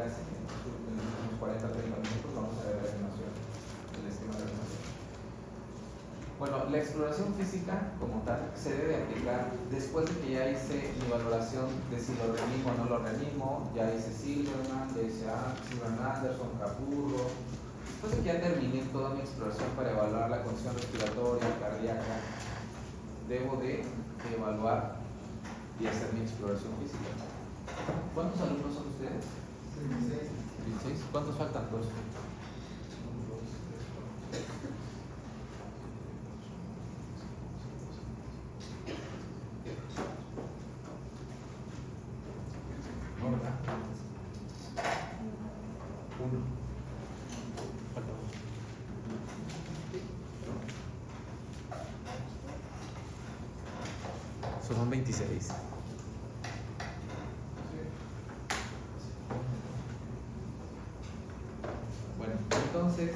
clase, en unos 40 o 30 minutos vamos a ver la animación, el esquema de animación. Bueno, la exploración física como tal se debe aplicar después de que ya hice mi valoración de si lo reanimo o no lo reanimo, ya hice Silverman, ya hice Silverman, Anderson, Capurro. Después de que ya terminé toda mi exploración para evaluar la condición respiratoria, cardíaca, debo de evaluar y hacer mi exploración física. ¿Cuántos alumnos son ustedes? 16. ¿Cuántos faltan? Dos. Son 26. Bueno, entonces,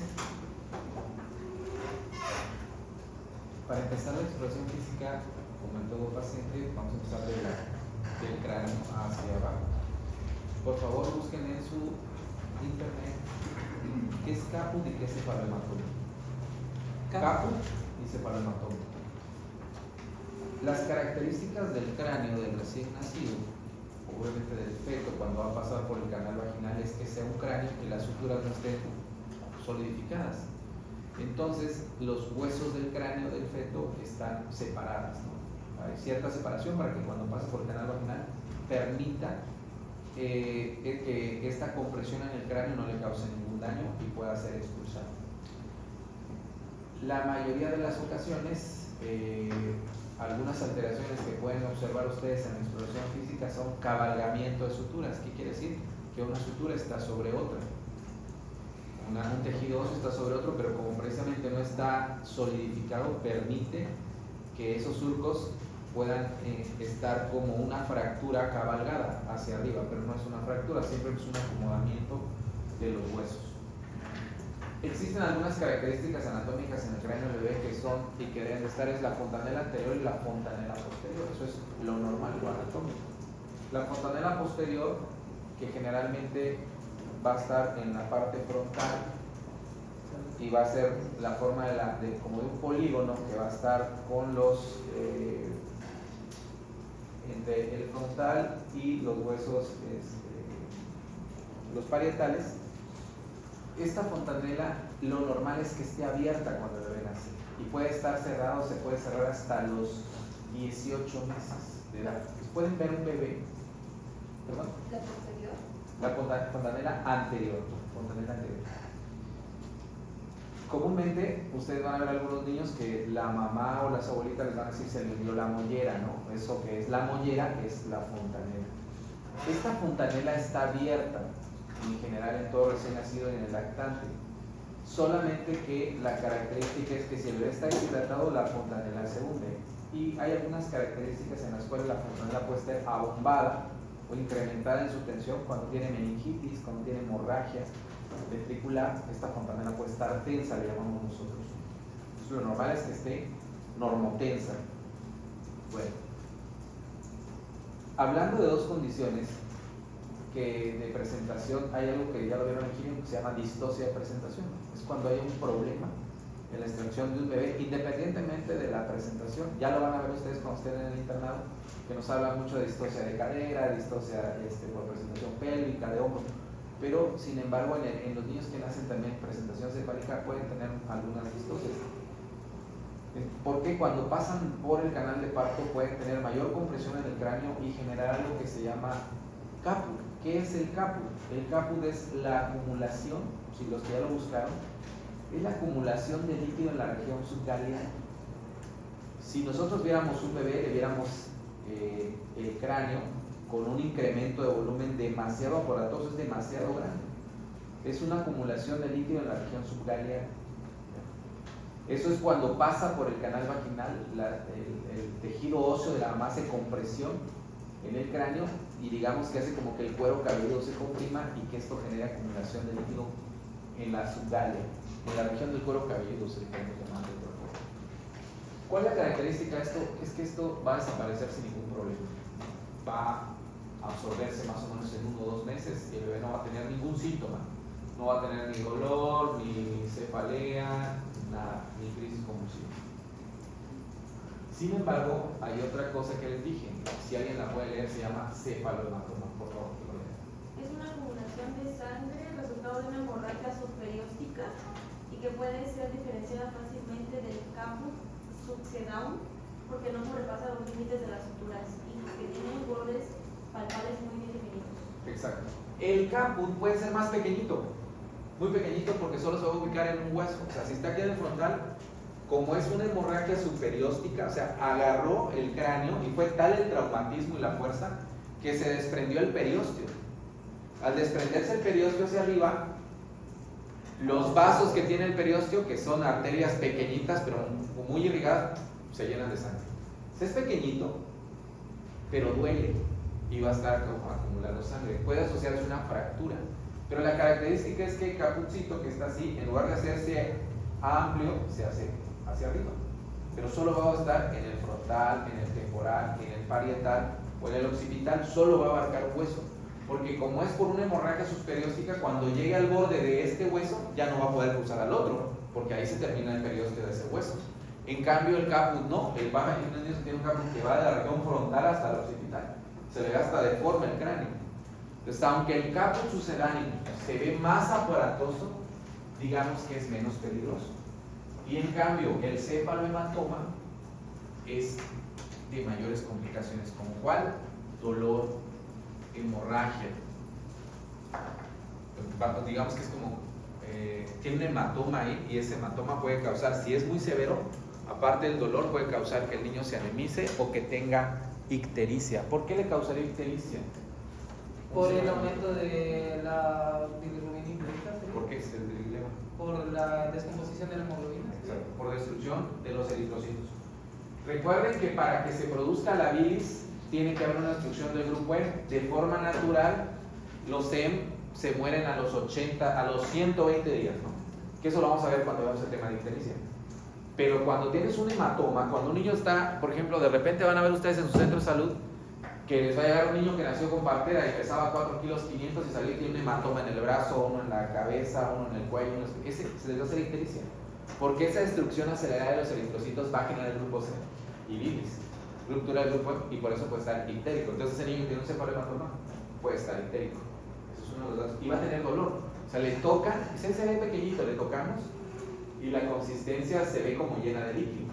para empezar la exploración física, como en todo paciente, vamos a empezar del cráneo hacia abajo. Por favor, busquen en su internet qué es caput y qué es cefalohematoma. Caput y cefalohematoma. Las características del cráneo del recién nacido, obviamente del feto, cuando va a pasar por el canal vaginal, es que sea un cráneo que las suturas no estén solidificadas. Entonces, los huesos del cráneo del feto están separados, ¿no? Hay cierta separación para que cuando pase por el canal vaginal permita que esta compresión en el cráneo no le cause ningún daño y pueda ser expulsado. La mayoría de las ocasiones, algunas alteraciones que pueden observar ustedes en la exploración física son cabalgamiento de suturas. ¿Qué quiere decir? Que una sutura está sobre otra. Un tejido óseo está sobre otro, pero como precisamente no está solidificado, permite que esos surcos puedan estar como una fractura cabalgada hacia arriba, pero no es una fractura, siempre es un acomodamiento de los huesos. Existen algunas características anatómicas en el cráneo del bebé que son y que deben de estar, es la fontanela anterior y la fontanela posterior. Eso es lo normal, lo anatómico. La fontanela posterior, que generalmente va a estar en la parte frontal y va a ser la forma como de un polígono que va a estar con los entre el frontal y los huesos, los parietales. Esta fontanela, lo normal es que esté abierta cuando el bebé nace y puede estar cerrado, se puede cerrar hasta los 18 meses de edad. Pues pueden ver un bebé, ¿perdón? ¿La posterior? La fontanela anterior. Comúnmente ustedes van a ver algunos niños que la mamá o las abuelitas les van a decir se les dio la mollera, ¿no? Eso que es la mollera es la fontanela. Esta fontanela está abierta en general en todo recién nacido y en el lactante, solamente que la característica es que si el bebé está deshidratado, la fontanela se hunde, y hay algunas características en las cuales la fontanela puede estar abombada o incrementada en su tensión cuando tiene meningitis, cuando tiene hemorragia ventricular. Esta fontanela puede estar tensa, le llamamos nosotros. Entonces, lo normal es que esté normotensa. Bueno, hablando de dos condiciones de presentación, hay algo que ya lo vieron aquí que se llama distosia de presentación. Es cuando hay un problema en la extracción de un bebé, independientemente de la presentación. Ya lo van a ver ustedes cuando estén en el internado, que nos habla mucho de distosia de cadera, distosia por presentación pélvica, de hombro. Pero, sin embargo, en los niños que nacen también presentación cefálica pueden tener algunas distosias. Porque cuando pasan por el canal de parto pueden tener mayor compresión en el cráneo y generar algo que se llama caput. ¿Qué es el caput? El caput es la acumulación, si los que ya lo buscaron, es la acumulación de líquido en la región subgaleana. Si nosotros viéramos un bebé, le viéramos el cráneo con un incremento de volumen demasiado aparatoso, es demasiado grande. Es una acumulación de líquido en la región subgaleana. Eso es cuando pasa por el canal vaginal, el tejido óseo de la mamá hace compresión en el cráneo y digamos que hace como que el cuero cabelludo se comprima y que esto genera acumulación de líquido en la subgalea, en la región del cuero cabelludo se le puede llamar de otra forma. ¿Cuál es la característica de esto? Es que esto va a desaparecer sin ningún problema. Va absorberse más o menos en 1 o 2 meses y el bebé no va a tener ningún síntoma. No va a tener ni dolor, ni cefalea, nada, ni crisis convulsiva. Sin embargo, hay otra cosa que les dije. Si alguien la puede leer, se llama cefalohematoma. Por favor, que lo lean. Es una acumulación de sangre resultado de una hemorragia subperióstica y que puede ser diferenciada fácilmente del caput succedatum porque no sobrepasa los límites de las suturas y que tiene bordes palpables muy bien definidos. Exacto. El caput puede ser más pequeñito, muy pequeñito, porque solo se va a ubicar en un hueso. O sea, si está aquí en el frontal, como es una hemorragia subperióstica, o sea, agarró el cráneo y fue tal el traumatismo y la fuerza que se desprendió el periósteo. Al desprenderse el periósteo hacia arriba, los vasos que tiene el periósteo, que son arterias pequeñitas pero muy irrigadas, se llenan de sangre. Es pequeñito, pero duele y va a estar acumulando sangre. Puede asociarse a una fractura, pero la característica es que el caputcito que está así, en lugar de hacerse amplio, se hace hacia arriba, pero solo va a estar en el frontal, en el temporal, en el parietal o en el occipital. Solo va a abarcar un hueso, porque como es por una hemorragia subperióstica, cuando llegue al borde de este hueso ya no va a poder cruzar al otro, porque ahí se termina el periósteo de ese hueso. En cambio el caput no, el baja tiene un caput que va de la región frontal hasta el occipital, se le ve hasta deforme el cráneo. Entonces, aunque el caput sucedáneo se ve más aparatoso, digamos que es menos peligroso. Y en cambio el cefalohematoma es de mayores complicaciones, como cuál, dolor, hemorragia. Digamos que es como tiene un hematoma ahí, y ese hematoma puede causar, si es muy severo, aparte del dolor, puede causar que el niño se anemice o que tenga ictericia. ¿Por qué le causaría ictericia? Por el aumento de la bilirrubina implícita. ¿Por qué es el dilema? Por la descomposición de la hemoglobina. Exacto, por destrucción de los eritrocitos. Recuerden que para que se produzca la bilis tiene que haber una destrucción del grupo E. De forma natural, los EM se mueren a los 80, a los 120 días, ¿no? Que eso lo vamos a ver cuando veamos el tema de ictericia. Pero cuando tienes un hematoma, cuando un niño está, por ejemplo, de repente van a ver ustedes en su centro de salud que les va a llegar un niño que nació con partera y pesaba 4 kilos 500 y salió y tiene un hematoma en el brazo, uno en la cabeza, uno en el cuello, ese se les va a hacer ictericia, porque esa destrucción acelerada de los eritrocitos va a generar el grupo C y bilis, ruptura del grupo E, y por eso puede estar ictérico. Entonces ese niño que tiene un cefalohematoma puede estar ictérico. Eso es uno de los datos. Y va a tener dolor, o sea, le tocan, y se ve pequeñito, le tocamos y la consistencia se ve como llena de líquido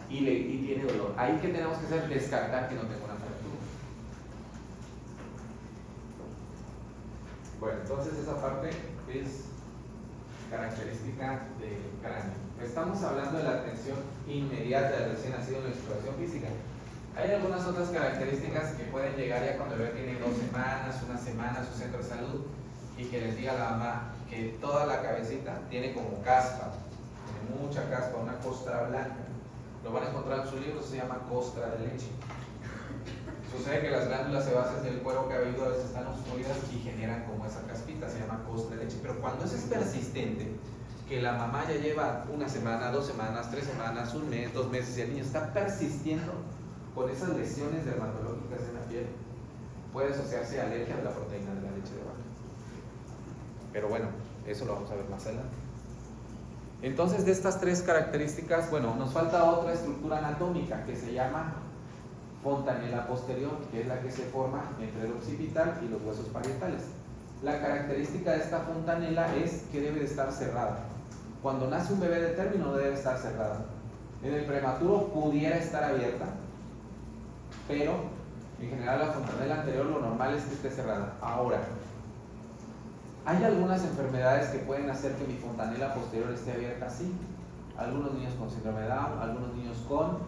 y tiene dolor. Ahí que tenemos que hacer, descartar que no tenga una fractura. Bueno, entonces esa parte es característica del cráneo. Estamos hablando de la atención inmediata del recién nacido en la exploración física. Hay algunas otras características que pueden llegar ya cuando el bebé tiene 2 semanas, 1 semana a su centro de salud, y que les diga a la mamá que toda la cabecita tiene como caspa, tiene mucha caspa, una costra blanca. Lo van a encontrar en su libro, se llama costra de leche. Sucede que las glándulas sebáceas del cuero cabelludo a veces están obstruidas y generan como esa caspita, se llama costra de leche. Pero cuando eso es persistente, que la mamá ya lleva 1 semana, 2 semanas, 3 semanas, 1 mes, 2 meses, y el niño está persistiendo con esas lesiones dermatológicas en la piel, puede asociarse a alergia de la proteína de la leche de vaca. Pero bueno, eso lo vamos a ver más adelante. Entonces, de estas 3 características, bueno, nos falta otra estructura anatómica que se llama fontanela posterior, que es la que se forma entre el occipital y los huesos parietales. La característica de esta fontanela es que debe de estar cerrada. Cuando nace un bebé de término debe estar cerrada. En el prematuro pudiera estar abierta, pero en general la fontanela anterior lo normal es que esté cerrada. Ahora, hay algunas enfermedades que pueden hacer que mi fontanela posterior esté abierta así. Algunos niños con síndrome de Down, algunos niños con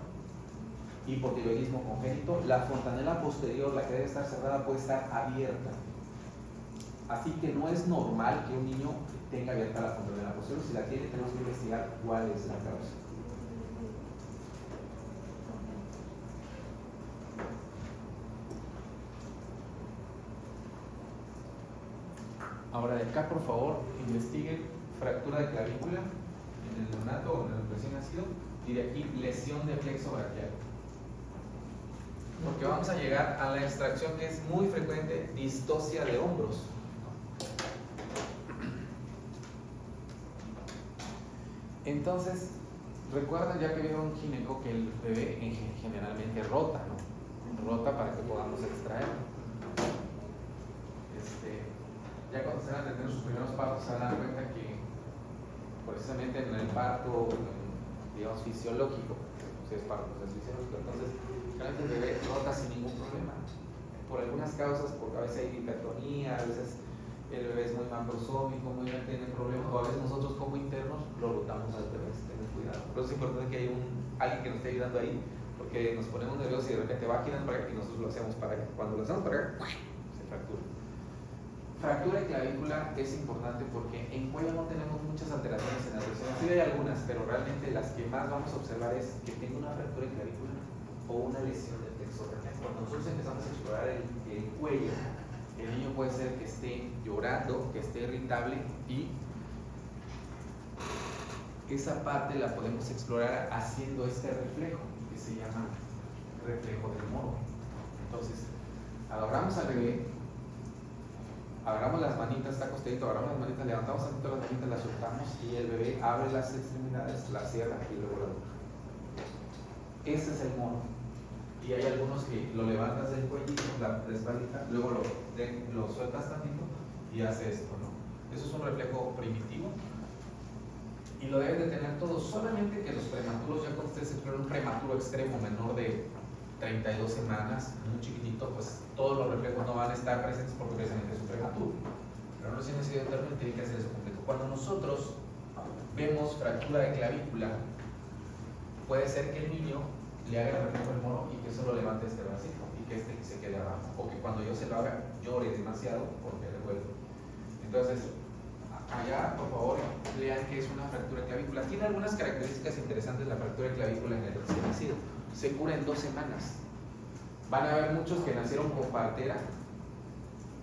hipotiroidismo congénito. La fontanela posterior, la que debe estar cerrada, puede estar abierta. Así que no es normal que un niño tenga abierta la fontanela posterior. Si la tiene, tenemos que investigar cuál es la causa. Ahora de acá, por favor, investiguen fractura de clavícula en el neonato o en el recién nacido, y de aquí lesión de plexo braquial. porque vamos a llegar a la extracción que es muy frecuente, distocia de hombros. Entonces, recuerden ya que vieron un gineco que el bebé generalmente rota, ¿no? Rota para que podamos extraerlo. Ya cuando estén atendiendo sus primeros partos se dan cuenta que precisamente en el parto, digamos, fisiológico, si es parto, es fisiológico, entonces realmente el bebé rota sin ningún problema. Por algunas causas, porque a veces hay hipertonía, a veces el bebé es muy macrosómico, muy bien, tiene problemas, o a veces nosotros como internos lo rotamos al bebé, tengan cuidado. Por eso es importante que haya alguien que nos esté ayudando ahí, porque nos ponemos nerviosos y de repente va girando para acá y nosotros lo hacemos para acá. Cuando lo hacemos para acá, se fractura. Fractura de clavícula es importante porque en cuello no tenemos muchas alteraciones en la lesión. Sí hay algunas, pero realmente las que más vamos a observar es que tenga una fractura de clavícula o una lesión del plexo braquial. Cuando nosotros empezamos a explorar el cuello, el niño puede ser que esté llorando, que esté irritable, y esa parte la podemos explorar haciendo este reflejo que se llama reflejo del moro. Entonces, agarramos al bebé, agarramos las manitas, está acostadito, agarramos las manitas, levantamos un poquito las manitas, las soltamos y el bebé abre las extremidades, las cierra y luego la boca. Ese es el mono. Y hay algunos que lo levantas del cuellito, la espaldita, luego lo sueltas tantito y hace esto, ¿no? Eso es un reflejo primitivo y lo deben de tener todos, solamente que los prematuros, ya cuando ustedes exploran un prematuro extremo menor de 32 semanas, muy chiquitito, pues todos los reflejos no van a estar presentes porque precisamente es un prematuro. Pero no recién nacido interno tiene que hacer eso completo. Cuando nosotros vemos fractura de clavícula, puede ser que el niño le haga el reflejo del moro y que solo levante este bracito y que este se quede abajo, o que cuando yo se lo haga llore demasiado porque le duele. Entonces, allá, por favor, lean que es una fractura de clavícula. Tiene algunas características interesantes la fractura de clavícula en el recién nacido. Se cura en 2 semanas. Van a haber muchos que nacieron con partera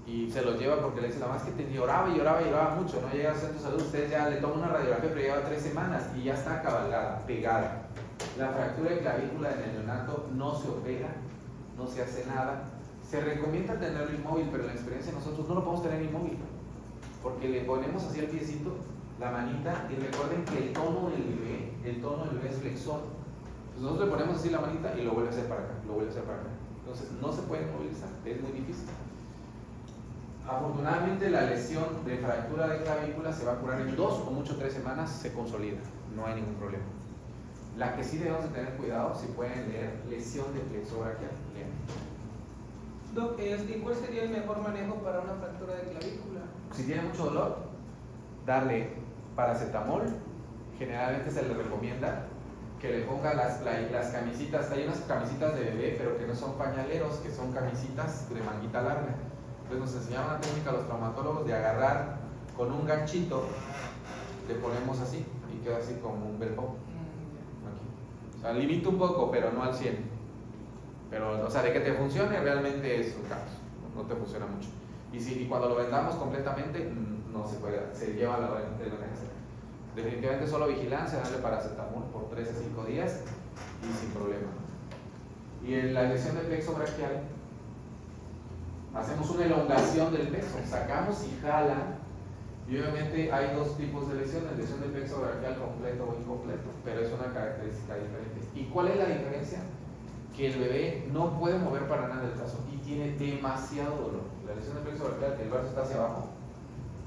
y se los lleva porque le dice la mamá, es que te lloraba y lloraba y lloraba mucho, no llega al centro de salud, ustedes ya le toman una radiografía, pero lleva 3 semanas y ya está acabalada, pegada. La fractura de clavícula en el neonato no se opera, no se hace nada. Se recomienda tenerlo inmóvil, pero en la experiencia nosotros no lo podemos tener inmóvil, porque le ponemos así el piecito, la manita, y recuerden que el tono del bebé es flexor. Entonces nosotros le ponemos así la manita y lo vuelve a hacer para acá, lo vuelve a hacer para acá. Entonces no se puede movilizar, es muy difícil. Afortunadamente la lesión de fractura de clavícula se va a curar en 2 o mucho 3 semanas, se consolida, no hay ningún problema. La que sí debemos de tener cuidado, si pueden leer, lesión de plexo braquial, lean. Doc, ¿y cuál sería el mejor manejo para una fractura de clavícula? Si tiene mucho dolor, darle paracetamol, generalmente se le recomienda que le ponga las camisitas, hay unas camisitas de bebé, pero que no son pañaleros, que son camisitas de manguita larga. Entonces nos enseñaban una técnica a los traumatólogos de agarrar con un ganchito, le ponemos así y queda así como un belpo. Aquí. O sea, limita un poco, pero no al 100. Pero, o sea, de que te funcione realmente es un caos, no te funciona mucho. Y cuando lo vendamos completamente, no se puede, se lleva la emergencia. Definitivamente solo vigilancia, darle paracetamol por 3 a 5 días y sin problema. Y en la lesión del plexo braquial, hacemos una elongación del plexo, sacamos y jala. Y obviamente hay 2 tipos de lesiones, lesión del plexo braquial completo o incompleto, pero es una característica diferente. ¿Y cuál es la diferencia? Que el bebé no puede mover para nada el brazo y tiene demasiado dolor. La lesión del plexo braquial, el brazo está hacia abajo,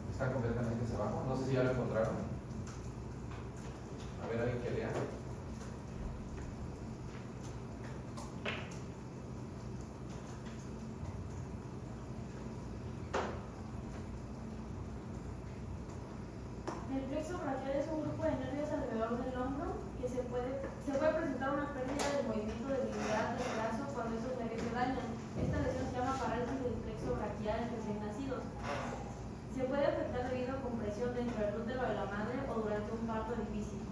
está completamente hacia abajo. No sé si ya lo encontraron. A ver, alguien que lea. El plexo braquial es un grupo de nervios alrededor del hombro que se puede presentar una pérdida del movimiento de debilidad del brazo cuando esos nervios se dañan. Esta lesión se llama parálisis del plexo braquial en recién nacidos. Se puede afectar debido a compresión dentro del útero de la madre o durante un parto difícil.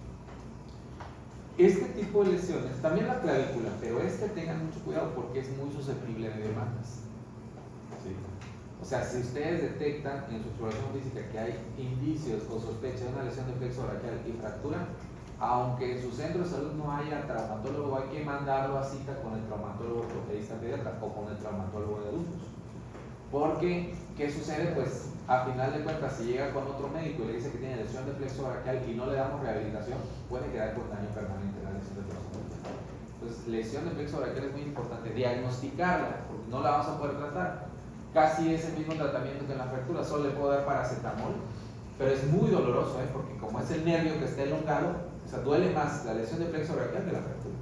Este tipo de lesiones, también la clavícula, pero tengan mucho cuidado porque es muy susceptible de demandas. ¿Sí? O sea, si ustedes detectan en su exploración física que hay indicios o sospecha de una lesión de plexo braquial y fractura, aunque en su centro de salud no haya traumatólogo, hay que mandarlo a cita con el traumatólogo ortopedista pediatra o con el traumatólogo de adultos. Porque, ¿qué sucede? Pues, a final de cuentas, si llega con otro médico y le dice que tiene lesión de plexo braquial y no le damos rehabilitación, puede quedar con daño permanente la lesión de plexo braquial. Entonces, lesión de plexo braquial es muy importante diagnosticarla, porque no la vamos a poder tratar. Casi es el mismo tratamiento que en la fractura, solo le puedo dar paracetamol, pero es muy doloroso, porque como es el nervio que está elongado, o sea, duele más la lesión de plexo braquial que la fractura.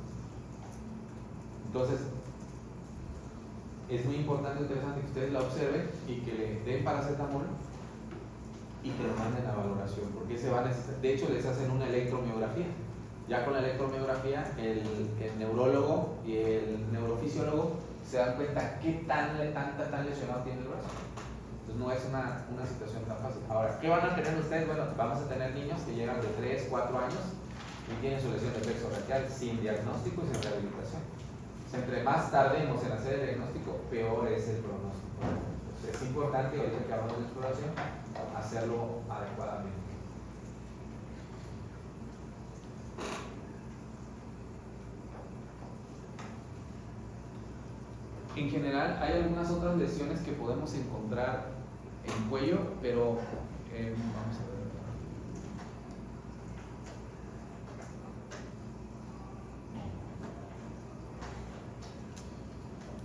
Entonces, es muy importante, interesante que ustedes la observen y que le den paracetamol y que lo manden a valoración, porque se va a necesitar. De hecho, les hacen una electromiografía. Ya con la electromiografía, el neurólogo y el neurofisiólogo se dan cuenta qué tan lesionado tiene el brazo. Entonces no es una situación tan fácil. Ahora, ¿qué van a tener ustedes? Bueno, vamos a tener niños que llegan de 3, 4 años y tienen su lesión de plexo braquial sin diagnóstico y sin rehabilitación. Entre más tardemos en hacer el diagnóstico, peor es el pronóstico. Entonces, es importante, ahorita que hablamos de exploración, hacerlo adecuadamente. En general, hay algunas otras lesiones que podemos encontrar en cuello, pero vamos a ver.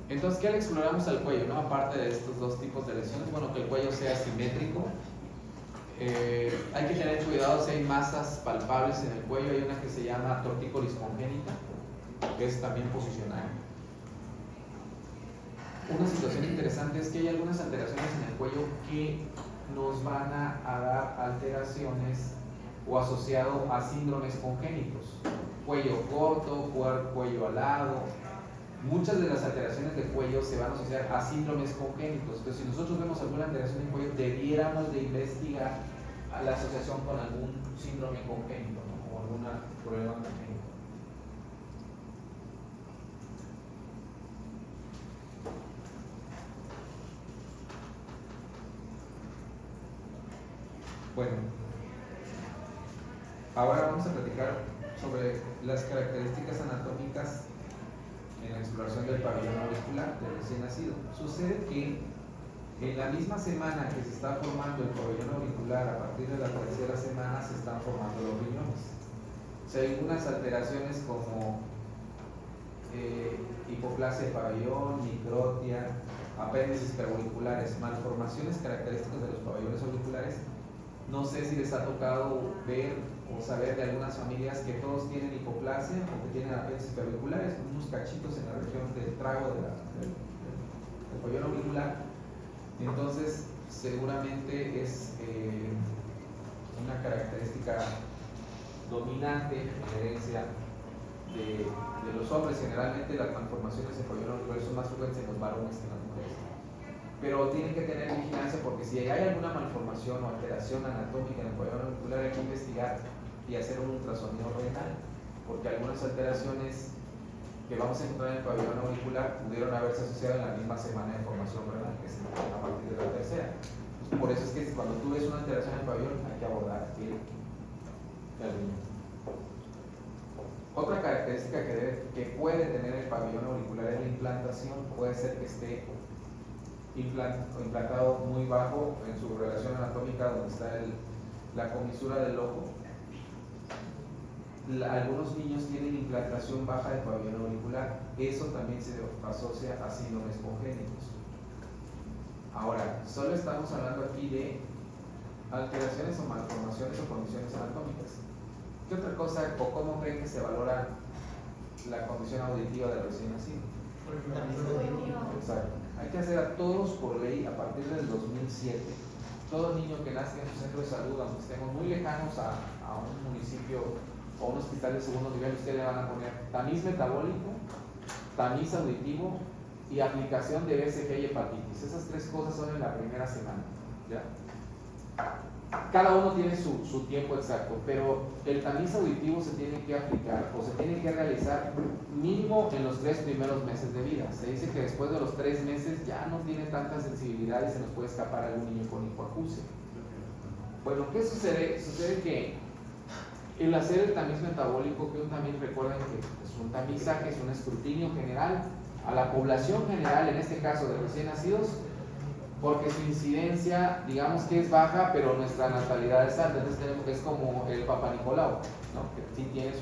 Entonces, ¿qué le exploramos al cuello? ¿No? Aparte de estos dos tipos de lesiones, bueno, que el cuello sea simétrico. Hay que tener cuidado si hay masas palpables en el cuello. Hay una que se llama tortícolis congénita, que es también posicional. Una situación interesante es que hay algunas alteraciones en el cuello que nos van a dar alteraciones o asociado a síndromes congénitos. Cuello corto, cuello alado. Muchas de las alteraciones del cuello se van a asociar a síndromes congénitos. Entonces, si nosotros vemos alguna alteración en el cuello, debiéramos de investigar a la asociación con algún síndrome congénito, ¿no? O algún problema congénito. Bueno, ahora vamos a platicar sobre las características anatómicas en la exploración del pabellón auricular del recién nacido. Sucede que en la misma semana que se está formando el pabellón auricular, a partir de la tercera semana se están formando los riñones. O sea, hay algunas alteraciones como hipoplasia de pabellón, microtia, apéndices preauriculares, malformaciones características de los pabellones auriculares. No sé si les ha tocado ver o saber de algunas familias que todos tienen hipoplasia o que tienen apéndices preauriculares, unos cachitos en la región del trago del pabellón auricular. Entonces, seguramente es una característica dominante en la herencia de los hombres. Generalmente las malformaciones de pabellón auricular son más frecuentes en los varones que en las mujeres. Pero tienen que tener vigilancia porque si hay alguna malformación o alteración anatómica en el pabellón auricular, hay que investigar y hacer un ultrasonido renal, porque algunas alteraciones que vamos a encontrar en el pabellón auricular pudieron haberse asociado en la misma semana de formación renal, que es a partir de la tercera. Por eso es que cuando tú ves una alteración en el pabellón, hay que abordar el riñón. Otra característica que puede tener el pabellón auricular es la implantación. Puede ser que esté implantado muy bajo en su relación anatómica, donde está la comisura del ojo. Algunos niños tienen implantación baja de pabellón auricular. Eso también se asocia a síndromes congénitos. Ahora, solo estamos hablando aquí de alteraciones o malformaciones o condiciones anatómicas. ¿Qué otra cosa o cómo creen que se valora la condición auditiva del recién nacido? Exacto. Hay que hacer a todos por ley a partir del 2007. Todo niño que nazca en su centro de salud, aunque estemos muy lejanos a un municipio o un hospital de segundo nivel, ustedes le van a poner tamiz metabólico, tamiz auditivo y aplicación de BCG y hepatitis. Esas tres cosas son en la primera semana, ¿ya? Cada uno tiene su tiempo exacto, pero el tamiz auditivo se tiene que aplicar o se tiene que realizar mínimo en los 3 primeros meses de vida. Se dice que después de los 3 meses ya no tiene tanta sensibilidad y se nos puede escapar algún niño con hipoacusia. Bueno, ¿qué sucede? Sucede que El hacer el tamiz metabólico, que un tamiz, recuerden que es un tamizaje, es un escrutinio general a la población general, en este caso de recién nacidos, porque su incidencia, digamos que es baja, pero nuestra natalidad es alta. Entonces es como el Papa Nicolau, ¿no? Que sí tiene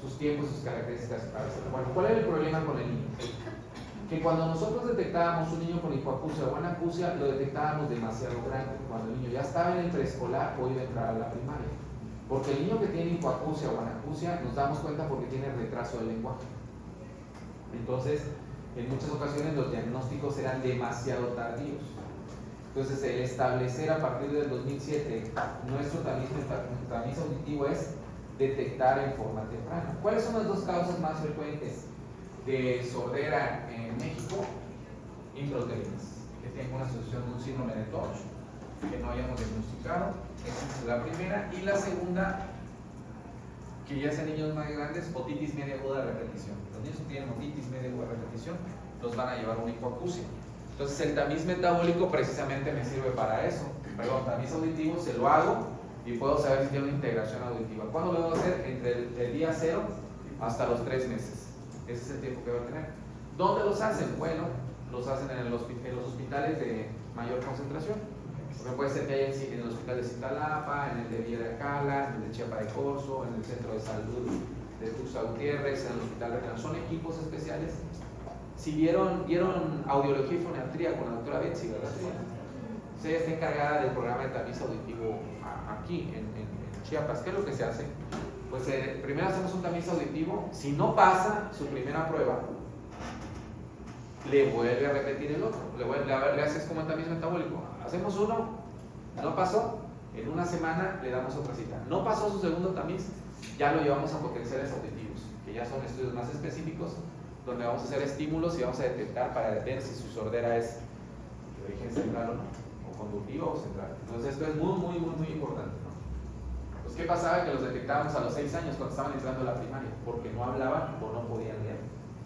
sus tiempos, sus características para hacerlo. Bueno, ¿cuál es el problema con el niño? Que cuando nosotros detectábamos un niño con hipoacusia o anacusia, lo detectábamos demasiado grande, cuando el niño ya estaba en el preescolar o iba a entrar a la primaria. Porque el niño que tiene hipoacusia o anacusia nos damos cuenta porque tiene retraso del lenguaje. Entonces, en muchas ocasiones los diagnósticos eran demasiado tardíos. Entonces, el establecer a partir del 2007 nuestro tamiz auditivo es detectar en forma temprana. ¿Cuáles son las dos causas más frecuentes de sordera en México? Inproteínas, que tengan una asociación de un síndrome de Touch, que no hayamos diagnosticado. Esa es la primera. Y la segunda, que ya sean niños más grandes, otitis media aguda de repetición. Los niños que tienen otitis media aguda de repetición los van a llevar a una hipoacusia. Entonces el tamiz metabólico precisamente me sirve para eso. Perdón, tamiz auditivo se lo hago y puedo saber si tiene una integración auditiva. ¿Cuándo lo debo hacer? Entre el día 0 hasta los 3 meses. Ese es el tiempo que va a tener. ¿Dónde los hacen? Bueno, los hacen en los hospitales de mayor concentración. Porque puede ser que haya en el hospital de Cintalapa, en el de Villa de Acala, en el de Chiapa de Corzo, en el centro de salud de Tuxtla Gutiérrez, en el hospital regional. Son equipos especiales. Si vieron audiología y fonatría con la doctora Betsy, ¿verdad? Sí. Ella está encargada del programa de tamiz auditivo aquí en Chiapas. ¿Qué es lo que se hace? Pues primero hacemos un tamiz auditivo. Si no pasa su primera prueba, le vuelve a repetir el otro. Le haces como el tamiz metabólico. Hacemos uno, no pasó, en una semana le damos otra cita. No pasó su segundo tamiz, ya lo llevamos a potenciales auditivos, que ya son estudios más específicos, donde vamos a hacer estímulos y vamos a detectar para ver si su sordera es de origen central o no, o conductiva o central. Entonces esto es muy importante, ¿no? Pues ¿qué pasaba? Que los detectábamos a los 6 años cuando estaban entrando a la primaria, porque no hablaban o no podían leer.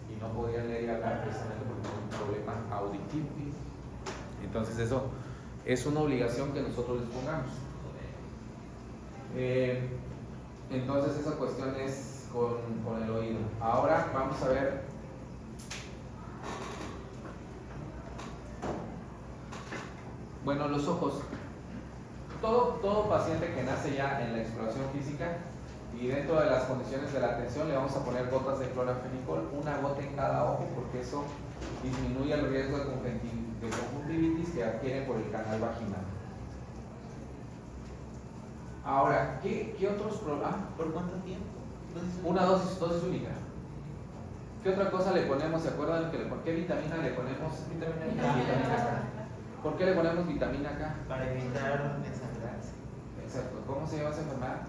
Y no podían leer y hablar precisamente porque tenían un problema auditivo. Entonces eso es una obligación que nosotros les pongamos. Entonces esa cuestión es con el oído. Ahora vamos a ver bueno, los ojos. Todo paciente que nace ya en la exploración física y dentro de las condiciones de la atención le vamos a poner gotas de clorafenicol, una gota en cada ojo, porque eso disminuye el riesgo de conjuntivitis que adquiere por el canal vaginal. Ahora, ¿qué otros problemas? ¿Por cuánto tiempo? Una dosis única. ¿Qué otra cosa le ponemos? ¿Se acuerdan qué vitamina le ponemos? Vitamina K. ¿Por qué le ponemos vitamina K? Para evitar desangrarse. Exacto. ¿Cómo se llama esa enfermedad?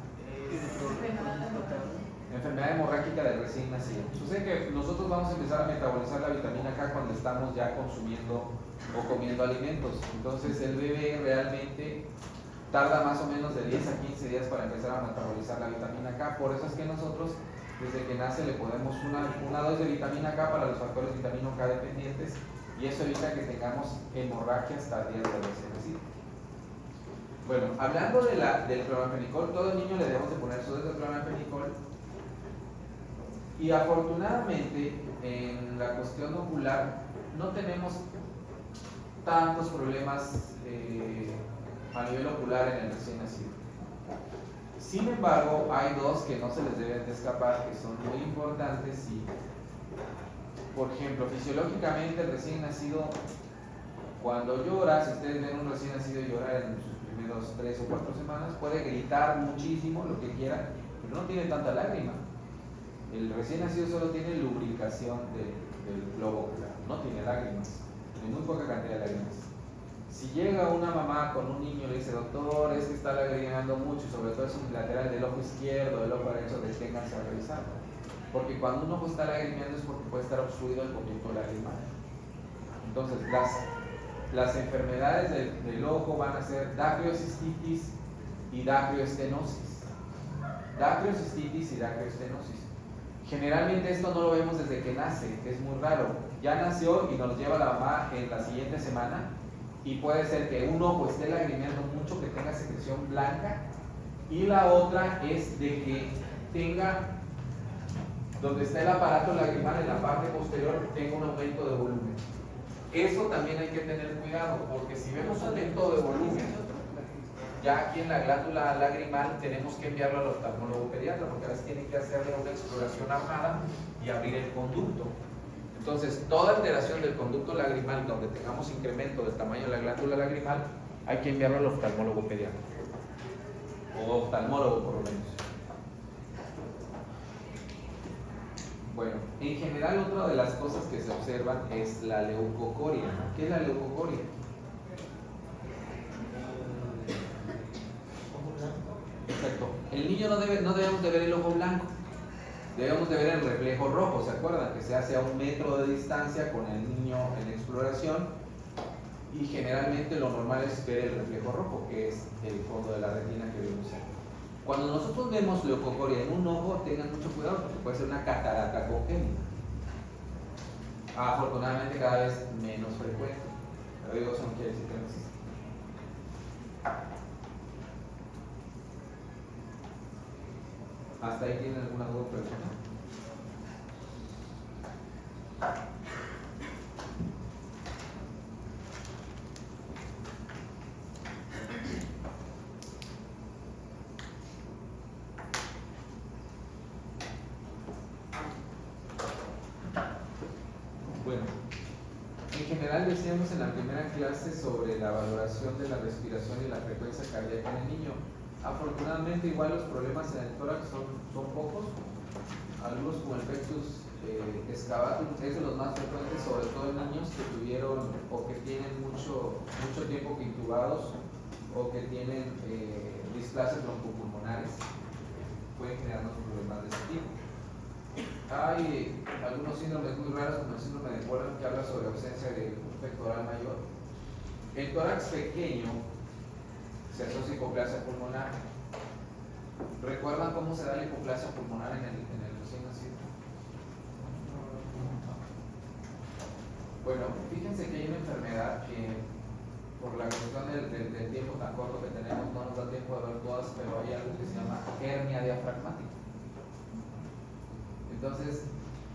Enfermedad hemorrágica del recién nacido. Sucede que nosotros vamos a empezar a metabolizar la vitamina K cuando estamos ya consumiendo o comiendo alimentos. Entonces el bebé realmente tarda más o menos de 10 a 15 días para empezar a metabolizar la vitamina K. Por eso es que nosotros desde que nace le ponemos una dosis de vitamina K para los factores vitamina K dependientes, y eso evita que tengamos hemorragias tardías del recién nacido. Bueno, hablando del clorafenicol, todo niño le debemos de poner su dosis de clorafenicol, y afortunadamente en la cuestión ocular no tenemos tantos problemas a nivel ocular en el recién nacido. Sin embargo, hay dos que no se les deben de escapar, que son muy importantes. Y, por ejemplo, fisiológicamente el recién nacido, cuando llora, si ustedes ven un recién nacido llorar en sus primeros 3 o 4 semanas, puede gritar muchísimo, lo que quiera, pero no tiene tanta lágrima. El recién nacido solo tiene lubricación del globo ocular, no tiene lágrimas, tiene muy poca cantidad de lágrimas. Si llega una mamá con un niño y le dice, doctor, es que está lagrimando mucho, sobre todo es un lateral del ojo izquierdo, del ojo derecho, deténganse a revisarlo. Porque cuando un ojo está lagrimeando es porque puede estar obstruido el conducto lagrimal. Entonces, las enfermedades del ojo van a ser dacriocistitis y dacrioestenosis. Dacriocistitis y dacrioestenosis. Generalmente esto no lo vemos desde que nace, es muy raro. Ya nació y nos lleva la mamá en la siguiente semana, y puede ser que un ojo esté lagrimeando mucho, que tenga secreción blanca, Y la otra es de que tenga, donde está el aparato lagrimal en la parte posterior, tenga un aumento de volumen. Eso también hay que tener cuidado, porque si vemos aumento de volumen, ya aquí en la glándula lagrimal tenemos que enviarlo al oftalmólogo pediatra, porque a veces tiene que hacerle una exploración armada y abrir el conducto. Entonces, toda alteración del conducto lagrimal donde tengamos incremento del tamaño de la glándula lagrimal, hay que enviarlo al oftalmólogo pediatra, o oftalmólogo por lo menos. Bueno, en general otra de las cosas que se observan es la leucocoria. ¿Qué es la leucocoria? Exacto. El niño no debemos de ver el ojo blanco, debemos de ver el reflejo rojo. ¿Se acuerdan? Que se hace a 1 metro de distancia con el niño en exploración, y generalmente lo normal es ver el reflejo rojo, que es el fondo de la retina que vemos aquí. Cuando nosotros vemos leucocoria en un ojo, tengan mucho cuidado porque puede ser una catarata congénita. Afortunadamente cada vez menos frecuente, pero digo, eso no quiere decir que no existe. ¿Hasta ahí tienen alguna duda o pregunta? Bueno, en general decíamos en la primera clase sobre la valoración de la respiración y la frecuencia cardíaca en el niño. Afortunadamente igual los problemas en el tórax son pocos. Algunos como el pectus excavatum es de los más frecuentes, sobre todo en niños que tuvieron o que tienen mucho tiempo que intubados o que tienen displasias broncopulmonares, pueden generarnos problemas de ese tipo. Hay algunos síndromes muy raros como el síndrome de Wolff, que habla sobre ausencia de un pectoral mayor. El tórax pequeño se asocia a hipoplasia pulmonar. ¿Recuerdan cómo se da la hipoplasia pulmonar en el recién nacido? Bueno, fíjense que hay una enfermedad que por la cuestión del tiempo tan corto que tenemos no nos da tiempo de ver todas, pero hay algo que se llama hernia diafragmática. Entonces,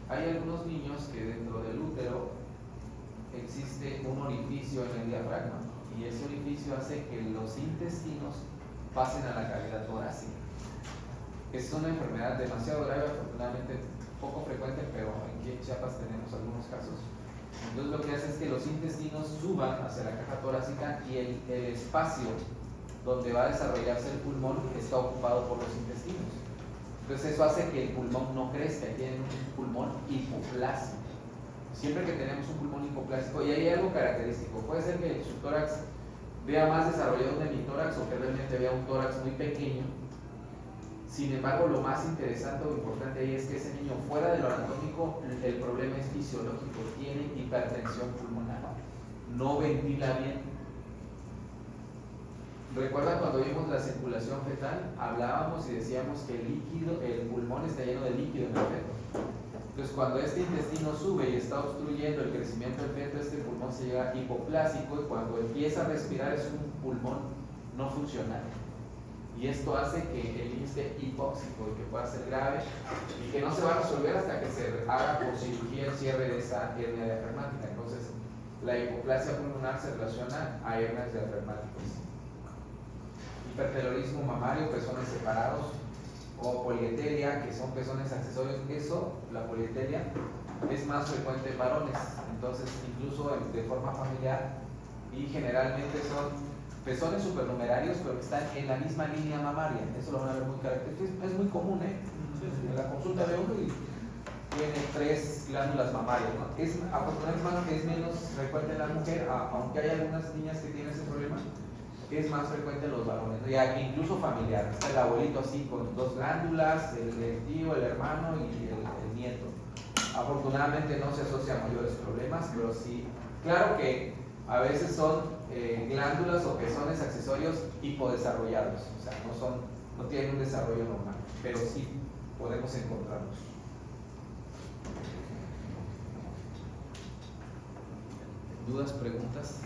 hay algunos niños que dentro del útero existe un orificio en el diafragma, y ese orificio hace que los intestinos pasen a la cavidad torácica. Es una enfermedad demasiado grave, afortunadamente poco frecuente, pero aquí en Chiapas tenemos algunos casos. Entonces lo que hace es que los intestinos suban hacia la caja torácica y el espacio donde va a desarrollarse el pulmón está ocupado por los intestinos. Entonces eso hace que el pulmón no crezca, y tienen un pulmón hipoplásico. Siempre que tenemos un pulmón hipoplásico, y hay algo característico, puede ser que su tórax vea más desarrollado un hemitórax o que realmente vea un tórax muy pequeño. Sin embargo, lo más interesante o importante ahí es que ese niño, fuera de lo anatómico, el problema es fisiológico, tiene hipertensión pulmonar, no ventila bien. ¿Recuerdan cuando vimos la circulación fetal? Hablábamos y decíamos que el pulmón está lleno de líquido en el feto. Entonces, cuando este intestino sube y está obstruyendo el crecimiento del feto, este pulmón se llega hipoplásico, y cuando empieza a respirar es un pulmón no funcional. Y esto hace que el niño esté hipóxico y que pueda ser grave y que no se va a resolver hasta que se haga por cirugía el cierre de esa hernia diafragmática. Entonces, la hipoplasia pulmonar se relaciona a hernias diafragmáticas. Hipertelorismo mamario, pezones separados, o polietelia, que son pezones accesorios. Eso, la polietelia, es más frecuente en varones, entonces incluso de forma familiar, y generalmente son pezones supernumerarios, pero que están en la misma línea mamaria. Eso lo van a ver muy característico. Es muy común, en la consulta de uno y tiene 3 glándulas mamarias, ¿no? Afortunadamente es menos frecuente en la mujer, aunque hay algunas niñas que tienen ese problema, es más frecuente en los varones, ya incluso familiar. Está el abuelito así con 2 glándulas, el tío, el hermano y el nieto. Afortunadamente no se asocian a mayores problemas, pero sí, claro que a veces son glándulas o pezones accesorios hipodesarrollados, o sea, no tienen un desarrollo normal, pero sí podemos encontrarlos. ¿Dudas, preguntas?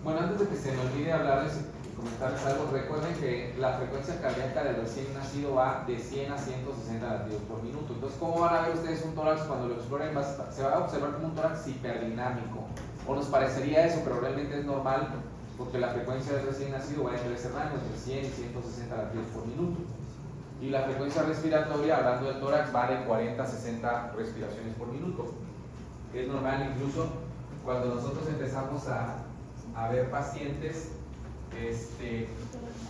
Bueno, antes de que se me olvide hablarles comentarles algo. Recuerden que la frecuencia cardíaca del recién nacido va de 100 a 160 latidos por minuto. Entonces, ¿cómo van a ver ustedes un tórax cuando lo exploren? Se va a observar como un tórax hiperdinámico. O nos parecería eso, pero realmente es normal porque la frecuencia del recién nacido va entre ese rango, entre 100 y 160 latidos por minuto. Y la frecuencia respiratoria, hablando del tórax, va de 40 a 60 respiraciones por minuto. Es normal, incluso cuando nosotros empezamos a ver pacientes,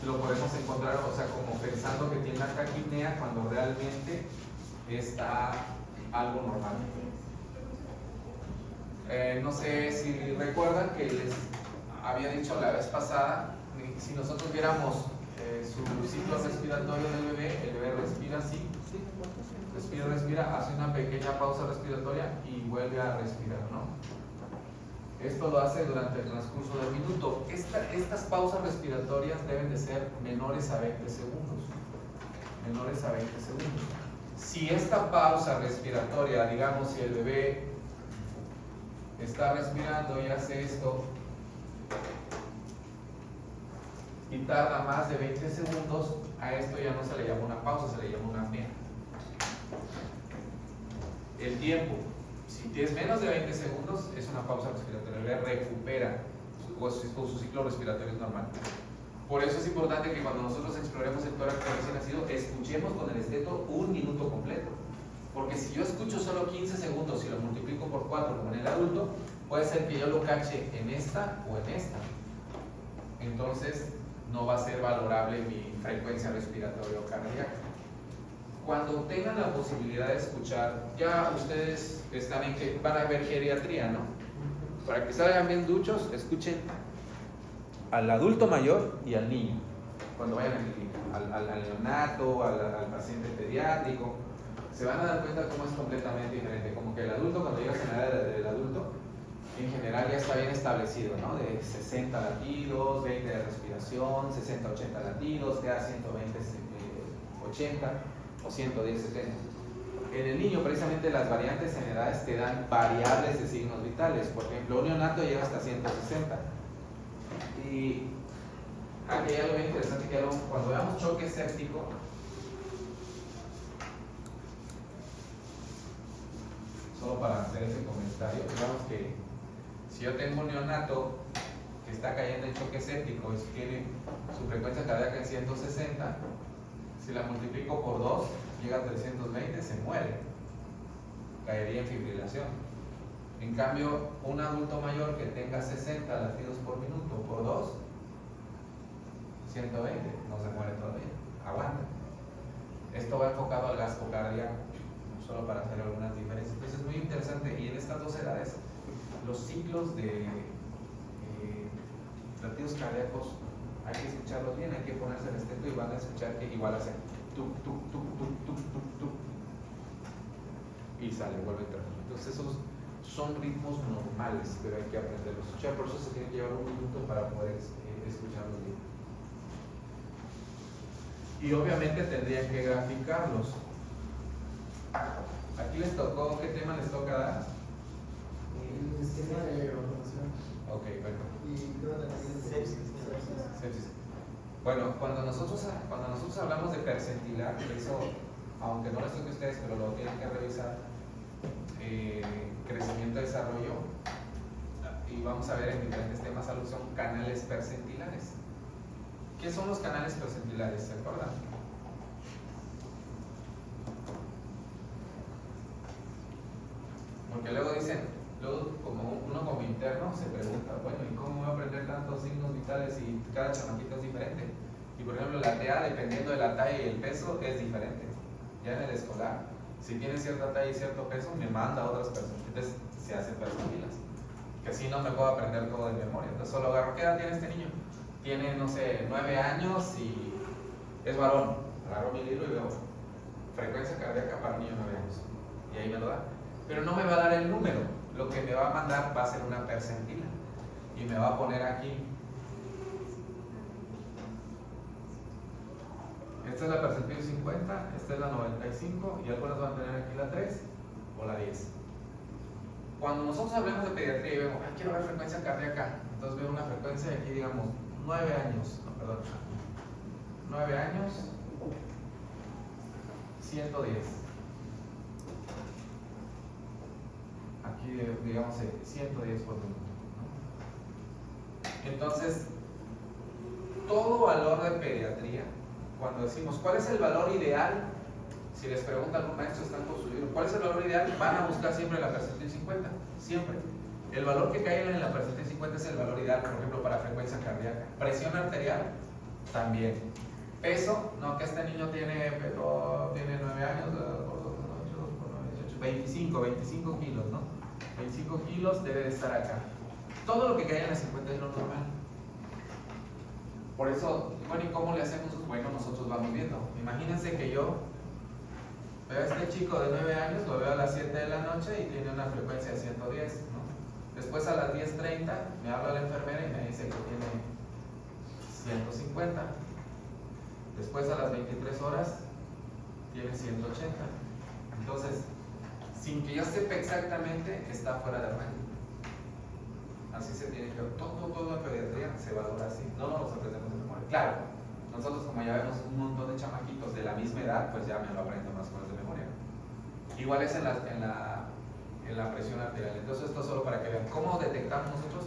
lo podemos encontrar, o sea, como pensando que tiene una taquipnea cuando realmente está algo normal. No sé si recuerdan que les había dicho la vez pasada, si nosotros viéramos su ciclo respiratorio del bebé, el bebé respira así, respira, hace una pequeña pausa respiratoria y vuelve a respirar, ¿no? Esto lo hace durante el transcurso del minuto. Estas pausas respiratorias deben de ser menores a 20 segundos. Menores a 20 segundos. Si esta pausa respiratoria, digamos, si el bebé está respirando y hace esto y tarda más de 20 segundos, a esto ya no se le llama una pausa, se le llama una apnea. El tiempo, si es menos de 20 segundos, es una pausa respiratoria. El bebé recupera su ciclo respiratorio es normal. Por eso es importante que cuando nosotros exploremos el tórax recién nacido, escuchemos con el esteto un minuto completo. Porque si yo escucho solo 15 segundos y lo multiplico por 4 como en el adulto, puede ser que yo lo cache en esta o en esta. Entonces, no va a ser valorable mi frecuencia respiratoria o cardíaca. Cuando tengan la posibilidad de escuchar, ya ustedes van a ver geriatría, ¿no? Para que salgan bien duchos, escuchen al adulto mayor y al niño, cuando vayan a clínica, al neonato, al paciente pediátrico, se van a dar cuenta cómo es completamente diferente. Como que el adulto, cuando llegas en la edad del adulto, en general ya está bien establecido, ¿no? De 60 latidos, 20 de respiración, 60, 80 latidos, te da 120, 80 o 110, 70. En el niño, precisamente, las variantes en edades te dan variables de signos vitales. Por ejemplo, un neonato llega hasta 160. Y aquí hay algo bien interesante, que cuando veamos choque séptico, solo para hacer ese comentario, digamos que si yo tengo un neonato que está cayendo en choque séptico y tiene su frecuencia cardíaca en 160, si la multiplico por 2, llega a 320, se muere. Caería en fibrilación. En cambio, un adulto mayor que tenga 60 latidos por minuto por 2, 120, no se muere todavía, aguanta. Esto va enfocado al gasto cardíaco, solo para hacer algunas diferencias. Entonces es muy interesante, y en estas dos edades, los ciclos de latidos cardíacos hay que escucharlos bien, hay que ponerse el esteto y van a escuchar que igual hacen tuk, tuk, tuk, tuk, tuk, tuk, tuk, y sale, vuelve a entrar. Entonces esos son ritmos normales, pero hay que aprenderlos a escuchar. Por eso se tiene que llevar un minuto para poder escucharlos bien. Y obviamente tendrían que graficarlos. Aquí les tocó, ¿qué tema les toca dar? El esquema de evacuación. Ok, bueno. Y toda la Sepsis. Bueno, cuando nosotros hablamos de percentilar, eso, aunque no les toque a ustedes, pero lo tienen que revisar, crecimiento, desarrollo, y vamos a ver en diferentes temas salud, son canales percentilares. ¿Qué son los canales percentilares? ¿Se acuerdan? Porque luego dicen, uno como interno se pregunta, bueno, ¿y cómo voy a aprender tantos signos vitales si cada chamaquito es diferente? Y por ejemplo, la TA, dependiendo de la talla y el peso, es diferente. Ya en el escolar, si tiene cierta talla y cierto peso, me manda a otras personas. Entonces se hacen percentilas. Que así no me puedo aprender todo de memoria. Entonces solo agarro, ¿qué edad tiene este niño? Tiene, no sé, 9 años y es varón. Agarro mi libro y veo frecuencia cardíaca para un niño de 9 años. Y ahí me lo da. Pero no me va a dar el número. Lo que me va a mandar va a ser una percentila. Y me va a poner aquí. Esta es la percentil 50, esta es la 95 y algunas van a tener aquí la 3 o la 10. Cuando nosotros hablamos de pediatría y vemos, quiero ver frecuencia cardíaca, entonces veo una frecuencia y aquí digamos 9 años, no, perdón, 9 años, 110. Aquí digamos 110 por minuto, ¿no? Entonces, todo valor de pediatría, cuando decimos cuál es el valor ideal, si les preguntan a un maestro, están con su libro, ¿cuál es el valor ideal? Van a buscar siempre la percentil 50, siempre. El valor que caiga en la percentil 50 es el valor ideal, por ejemplo, para frecuencia cardíaca. Presión arterial, también. Peso, no, que este niño tiene 9 años, 25 kilos, ¿no? 25 kilos debe de estar acá. Todo lo que caiga en la 50 es lo normal. Por eso, bueno, ¿y cómo le hacemos? Bueno, nosotros vamos viendo. Imagínense que yo veo a este chico de 9 años, lo veo a las 7 de la noche y tiene una frecuencia de 110, ¿no? Después a las 10:30 me habla la enfermera y me dice que tiene 150. Después a las 23 horas tiene 180. Entonces, sin que yo sepa exactamente, está fuera de rango. Así se tiene que ver. Todo en pediatría se valora así. No nos aprendemos de memoria. Claro, nosotros como ya vemos un montón de chamaquitos de la misma edad, pues ya me lo aprendo más o menos de memoria. Igual es en la presión arterial. Entonces esto solo para que vean cómo detectamos nosotros.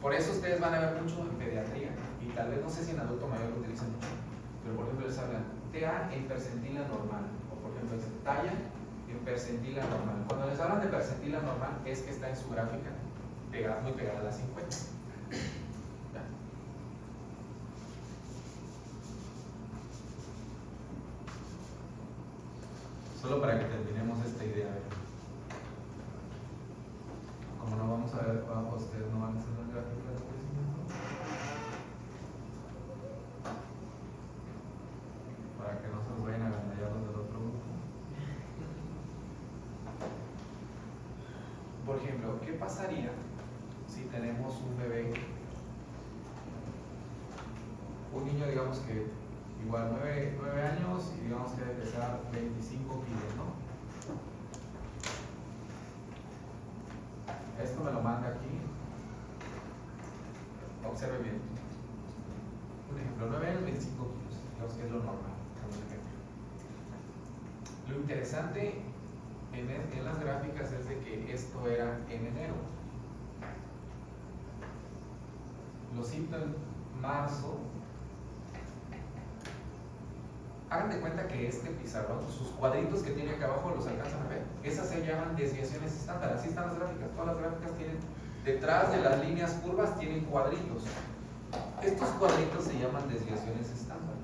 Por eso ustedes van a ver mucho en pediatría. Y tal vez no sé si en adulto mayor lo utilizan mucho. Pero por ejemplo les hablan TA en percentila normal. O por ejemplo dicen talla en percentila normal. Cuando les hablan de percentila normal es que está en su gráfica muy pegada a la 50. ¿Ya? Solo para que terminemos esta idea. Como no vamos a ver abajo, ustedes no van a hacer las gráficas de crecimiento. Para que no se los vayan a agandallar los del otro grupo. Por ejemplo, ¿qué pasaría si tenemos un bebé, un niño digamos que igual 9 años y digamos que debe pesar 25 kilos, ¿no? Esto me lo manda aquí. Observe bien. Un ejemplo, 9 años, 25 kilos, digamos que es lo normal. Lo interesante en las gráficas es de que esto era en enero. Los síntomas marzo. Hagan de cuenta que este pizarrón, sus cuadritos que tiene acá abajo, los alcanzan a ver. Esas se llaman desviaciones estándar. Así están las gráficas. Todas las gráficas tienen, detrás de las líneas curvas, tienen cuadritos. Estos cuadritos se llaman desviaciones estándar.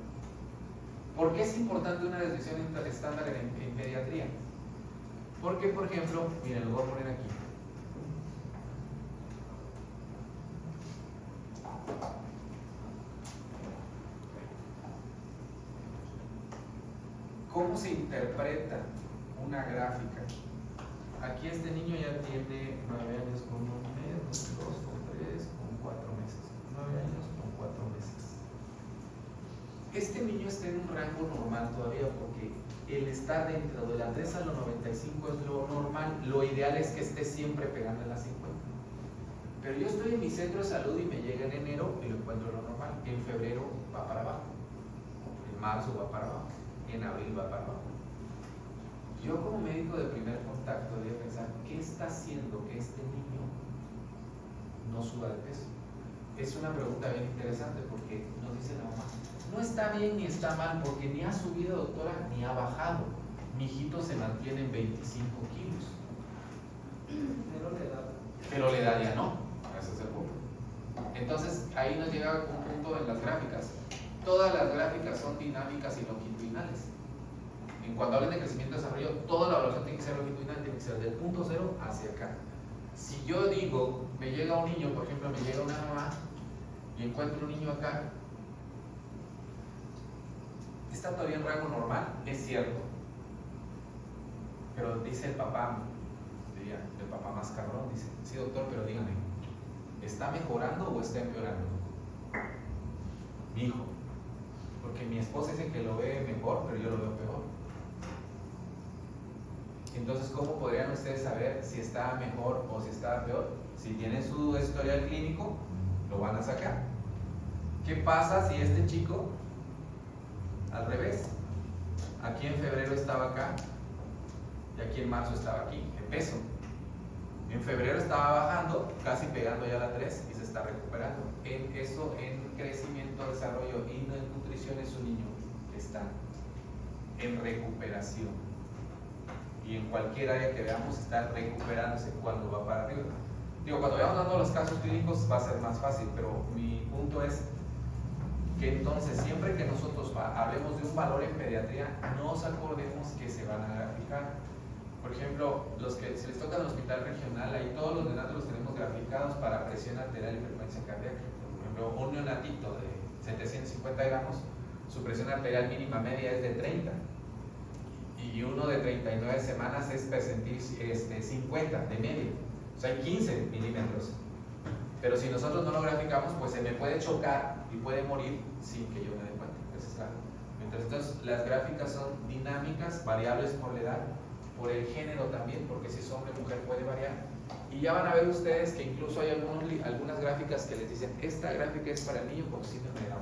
¿Por qué es importante una desviación estándar en pediatría? Porque, por ejemplo, miren, lo voy a poner aquí. ¿Cómo se interpreta una gráfica? Aquí este niño ya tiene 9 años con 1 mes, 2, con 3, con 4 meses. 9 años con 4 meses. Este niño está en un rango normal todavía porque el estar dentro de la 3 a los 95 es lo normal. Lo ideal es que esté siempre pegando en la 50. Pero yo estoy en mi centro de salud y me llega en enero y lo encuentro lo normal. En febrero va para abajo. En marzo va para abajo. En abril va para abajo. Yo como médico de primer contacto debo pensar, ¿qué está haciendo que este niño no suba de peso? Es una pregunta bien interesante porque nos dice la mamá, no está bien ni está mal porque ni ha subido, doctora, ni ha bajado. Mi hijito se mantiene en 25 kilos. Pero la edad ya no. Ese es el punto. Entonces ahí nos llega un punto en las gráficas. Todas las gráficas son dinámicas y longitudinales. En cuanto hablen de crecimiento y desarrollo, toda la evaluación tiene que ser longitudinal, tiene que ser del punto cero hacia acá. Si yo digo, me llega un niño, por ejemplo, me llega una mamá y encuentro un niño acá, está todavía en rango normal, es cierto. Pero dice el papá, diría, el papá más cabrón, dice, sí doctor, pero dígame, ¿está mejorando o está empeorando? Mi hijo. Porque mi esposa dice que lo ve mejor, pero yo lo veo peor. Entonces, ¿cómo podrían ustedes saber si está mejor o si está peor? Si tienen su historial clínico, lo van a sacar. ¿Qué pasa si este chico, al revés, aquí en febrero estaba acá y aquí en marzo estaba aquí, en peso? En febrero estaba bajando, casi pegando ya la 3 y se está recuperando. En crecimiento, desarrollo y en nutrición es un niño que está en recuperación. Y en cualquier área que veamos está recuperándose cuando va para arriba. Digo, cuando vayamos dando los casos clínicos va a ser más fácil, pero mi punto es que entonces siempre que nosotros hablemos de un valor en pediatría, nos acordemos que se van a graficar. Por ejemplo, los que se les toca en el hospital regional, ahí todos los neonatos los tenemos graficados para presión arterial y frecuencia cardíaca. Por ejemplo, un neonatito de 750 gramos, su presión arterial mínima media es de 30. Y uno de 39 semanas es percentil 50 de media. O sea, hay 15 milímetros. Pero si nosotros no lo graficamos, pues se me puede chocar y puede morir sin que yo me dé cuenta. Esa es la. Entonces, las gráficas son dinámicas, variables por la edad, por el género también, porque si es hombre o mujer puede variar. Y ya van a ver ustedes que incluso hay algunas gráficas que les dicen, esta gráfica es para el niño con síndrome de Down,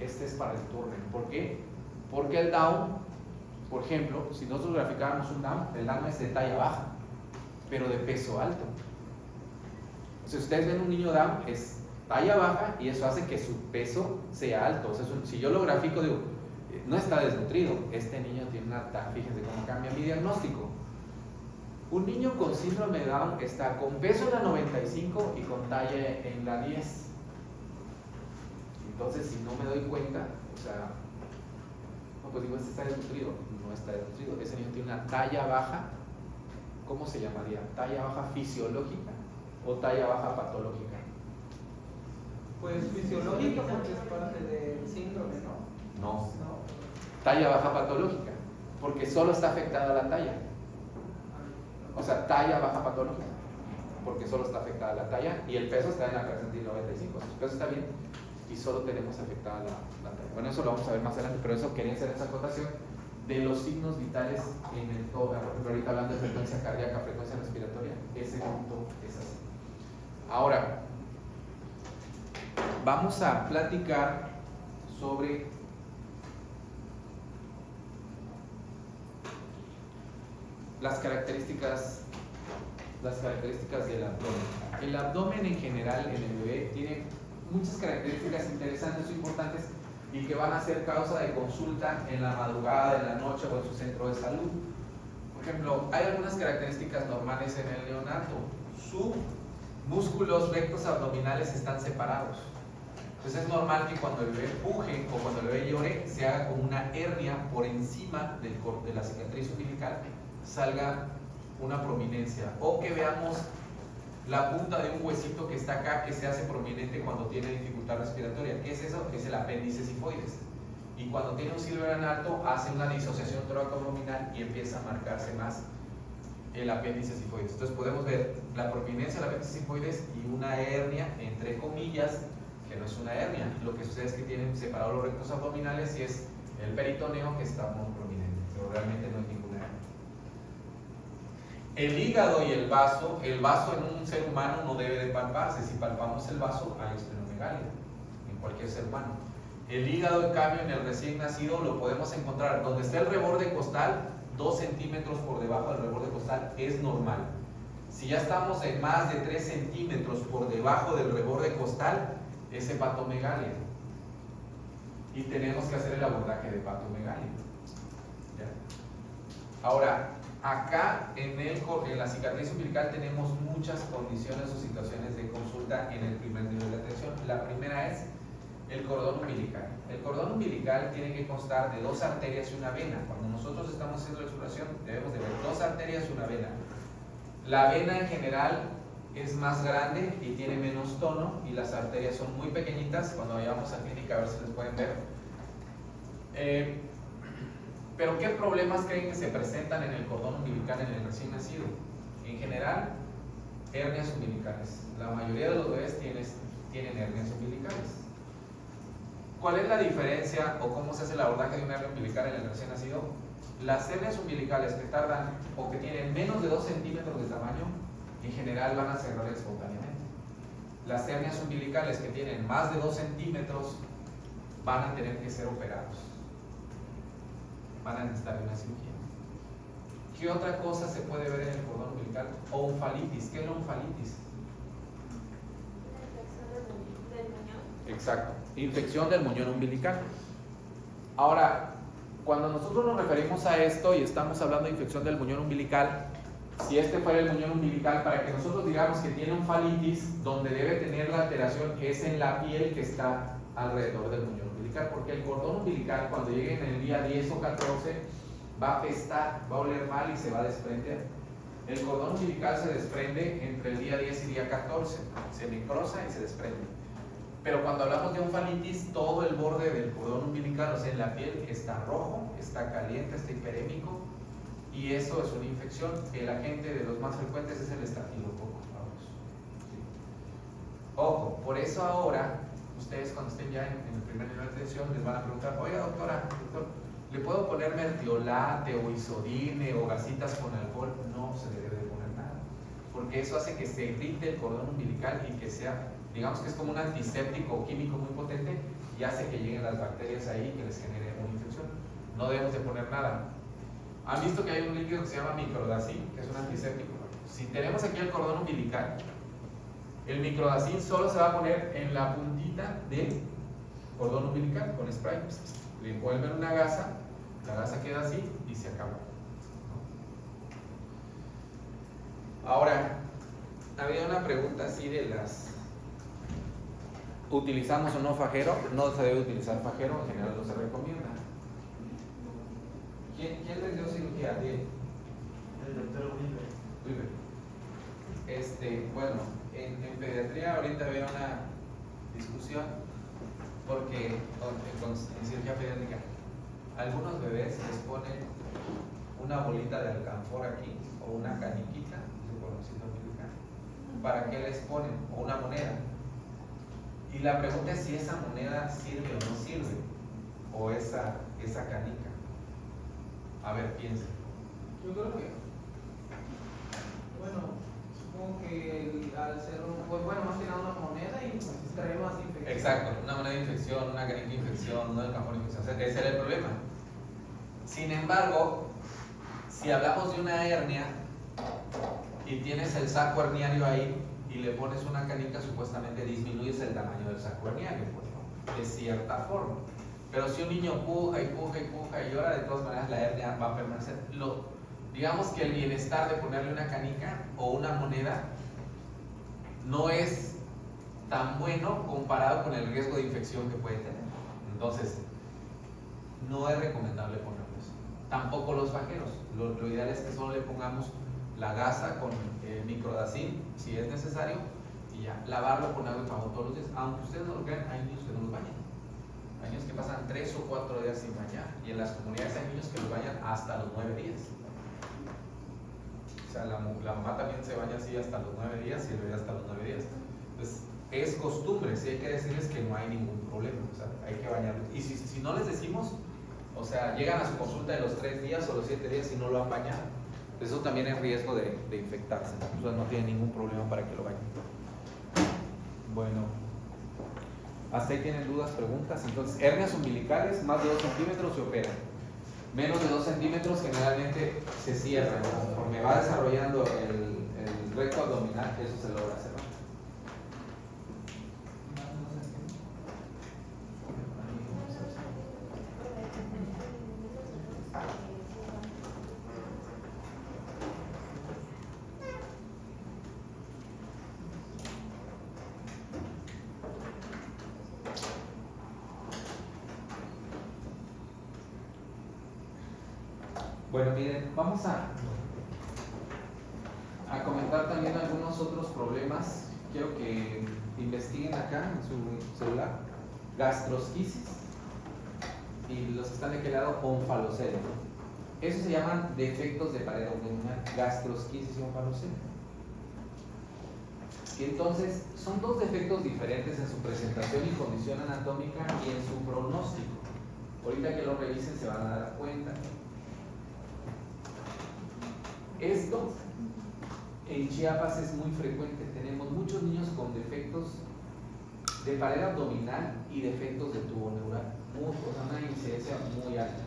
este es para el Turner. ¿Por qué? Porque el Down, por ejemplo, si nosotros graficáramos un Down, el Down es de talla baja, pero de peso alto. O sea, ustedes ven un niño Down, es talla baja y eso hace que su peso sea alto. O sea, si yo lo grafico, digo, no está desnutrido, este niño tiene una talla, fíjense cómo cambia mi diagnóstico. Un niño con síndrome de Down está con peso en la 95 y con talla en la 10. Entonces, si no me doy cuenta, o sea, no, pues digo, este está desnutrido, no está desnutrido. Ese niño tiene una talla baja, ¿cómo se llamaría? ¿Talla baja fisiológica o talla baja patológica? Pues fisiológica porque es parte del síndrome, ¿no? No. Talla baja patológica, porque solo está afectada la talla. O sea, talla baja patológica, porque solo está afectada la talla y el peso está en la percentil 95. Su peso está bien y solo tenemos afectada la talla. Bueno, eso lo vamos a ver más adelante, pero eso quería hacer esa acotación de los signos vitales en el TOGA. Por ejemplo, ahorita hablando de frecuencia cardíaca, frecuencia respiratoria, ese punto es así. Ahora, vamos a platicar sobre las características del abdomen. El abdomen en general en el bebé tiene muchas características interesantes o importantes y que van a ser causa de consulta en la madrugada, en la noche o en su centro de salud. Por ejemplo, hay algunas características normales en el neonato. Sus músculos rectos abdominales están separados. Entonces es normal que cuando el bebé puje o cuando el bebé llore se haga como una hernia por encima de la cicatriz umbilical, salga una prominencia, o que veamos la punta de un huesito que está acá que se hace prominente cuando tiene dificultad respiratoria. ¿Qué es eso? Es el apéndice sifoides. Y cuando tiene un Silverman alto hace una disociación toracoabdominal y empieza a marcarse más el apéndice sifoides. Entonces podemos ver la prominencia del apéndice sifoides y una hernia, entre comillas, que no es una hernia. Lo que sucede es que tienen separados los rectos abdominales y es el peritoneo que está muy prominente, pero realmente no es ninguna hernia. El hígado y el vaso en un ser humano no debe de palparse. Si palpamos el vaso hay esplenomegalia en cualquier ser humano. El hígado, en cambio, en el recién nacido lo podemos encontrar donde está el reborde costal, 2 centímetros por debajo del reborde costal es normal. Si ya estamos en más de 3 centímetros por debajo del reborde costal, es hepatomegalia. Y tenemos que hacer el abordaje de hepatomegalia. ¿Ya? Ahora, acá en la cicatriz umbilical tenemos muchas condiciones o situaciones de consulta en el primer nivel de atención. La primera es el cordón umbilical. El cordón umbilical tiene que constar de 2 arterias y una vena. Cuando nosotros estamos haciendo la exploración debemos de ver 2 arterias y una vena. La vena en general es más grande y tiene menos tono y las arterias son muy pequeñitas. Cuando vayamos a clínica a ver si les pueden ver. Pero ¿qué problemas creen que se presentan en el cordón umbilical en el recién nacido? En general, hernias umbilicales. La mayoría de los bebés tienen hernias umbilicales. ¿Cuál es la diferencia o cómo se hace el abordaje de una hernia umbilical en el recién nacido? Las hernias umbilicales que tardan o que tienen menos de 2 centímetros de tamaño, en general van a cerrar espontáneamente. las hernias umbilicales que tienen más de 2 centímetros van a tener que ser operados. Van a necesitar una cirugía. ¿Qué otra cosa se puede ver en el cordón umbilical? Onfalitis. ¿Qué es la onfalitis? Del muñón. Exacto. Infección del muñón umbilical. Ahora, cuando nosotros nos referimos a esto y estamos hablando de infección del muñón umbilical, si este fuera el muñón umbilical, para que nosotros digamos que tiene onfalitis, donde debe tener la alteración es en la piel que está alrededor del muñón umbilical, porque el cordón umbilical cuando llegue en el día 10 o 14 va a apestar, va a oler mal y se va a desprender. El cordón umbilical se desprende entre el día 10 y día 14, se necrosa y se desprende. Pero cuando hablamos de onfalitis, todo el borde del cordón umbilical, o sea, en la piel, está rojo, está caliente, está hiperémico, y eso es una infección. El agente de los más frecuentes es el estafilococo. Ojo, por eso ahora, ustedes cuando estén ya en el primer nivel de atención, les van a preguntar, oiga doctora, doctor, ¿le puedo poner mertiolate o isodine o gasitas con alcohol? No se le debe poner nada, porque eso hace que se irrite el cordón umbilical y que sea, digamos que es como un antiséptico químico muy potente y hace que lleguen las bacterias ahí y que les genere una infección. No debemos de poner nada. ¿Han visto que hay un líquido que se llama microdacin, que es un antiséptico? Si tenemos aquí el cordón umbilical, el microdacin solo se va a poner en la puntita del cordón umbilical con spray. Le envuelven una gasa, la gasa queda así y se acabó. Ahora, había una pregunta así de las... ¿Utilizamos o no fajero? No se debe utilizar fajero, en general no se recomienda. ¿Quién les dio cirugía? ¿Quién? El doctor Wilber. Bueno, en pediatría ahorita había una discusión porque en cirugía pediátrica algunos bebés les ponen una bolita de alcanfor aquí o una caniquita de cordóncito umbilical. ¿Para qué les ponen? O una moneda. Y la pregunta es si esa moneda sirve o no sirve, o esa canica. A ver, piensa. Yo creo que, bueno, supongo que al ser pues bueno, más que nada una moneda y pues trae más infección. Exacto, una moneda de infección, una canica de infección, una alcanfor de infección, ese era el problema. Sin embargo, si hablamos de una hernia y tienes el saco herniario ahí y le pones una canica, supuestamente disminuyes el tamaño del saco herniario, pues, ¿no? De cierta forma. Pero si un niño puja y llora, de todas maneras la hernia va a permanecer. Digamos que el bienestar de ponerle una canica o una moneda no es tan bueno comparado con el riesgo de infección que puede tener. Entonces, no es recomendable ponerlo eso. Tampoco los fajeros. Lo ideal es que solo le pongamos la gasa con microdacin, si es necesario, y ya. Lavarlo con agua y jabón todos los días. Aunque ustedes no lo crean, hay niños que no los bañan. Hay niños que pasan 3 o 4 días sin bañar. Y en las comunidades hay niños que los bañan hasta los 9 días. O sea, la mamá también se baña así hasta los 9 días y el bebé hasta los 9 días. Entonces, es costumbre, sí hay que decirles que no hay ningún problema. O sea, hay que bañarlos. Y si no les decimos, o sea, llegan a su consulta de los 3 días o los 7 días y no lo han bañado, eso también es riesgo de infectarse. O sea, no tiene ningún problema para que lo bañen. Bueno, hasta ahí tienen dudas, preguntas. Entonces, hernias umbilicales más de 2 centímetros se operan. Menos de 2 centímetros generalmente se cierran. Conforme va desarrollando el recto abdominal, eso se logra cerrar. Bueno, miren, vamos a comentar también algunos otros problemas. Quiero que investiguen acá en su celular. Gastrosquisis y los que están de aquel lado, onfalocele. Esos se llaman defectos de pared abdominal, gastrosquisis y onfalocele. Entonces, son dos defectos diferentes en su presentación y condición anatómica y en su pronóstico. Ahorita que lo revisen se van a dar cuenta. Esto en Chiapas es muy frecuente. Tenemos muchos niños con defectos de pared abdominal y defectos de tubo neural. O sea, una incidencia muy alta.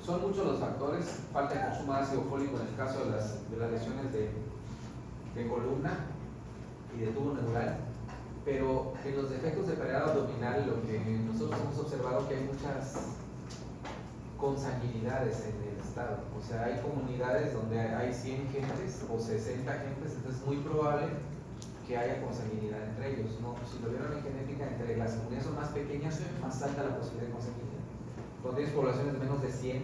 Son muchos los factores, falta de consumo de ácido fólico en el caso de las lesiones de columna y de tubo neural, pero en los defectos de pared abdominal lo que nosotros hemos observado que hay muchas consanguinidades en el estado, o sea, hay comunidades donde hay 100 gentes o 60 gentes, entonces es muy probable que haya consanguinidad entre ellos, ¿no? Si lo vieron en genética, entre las comunidades son más pequeñas, más alta la posibilidad de consanguinidad. Cuando tienes poblaciones de menos de 100,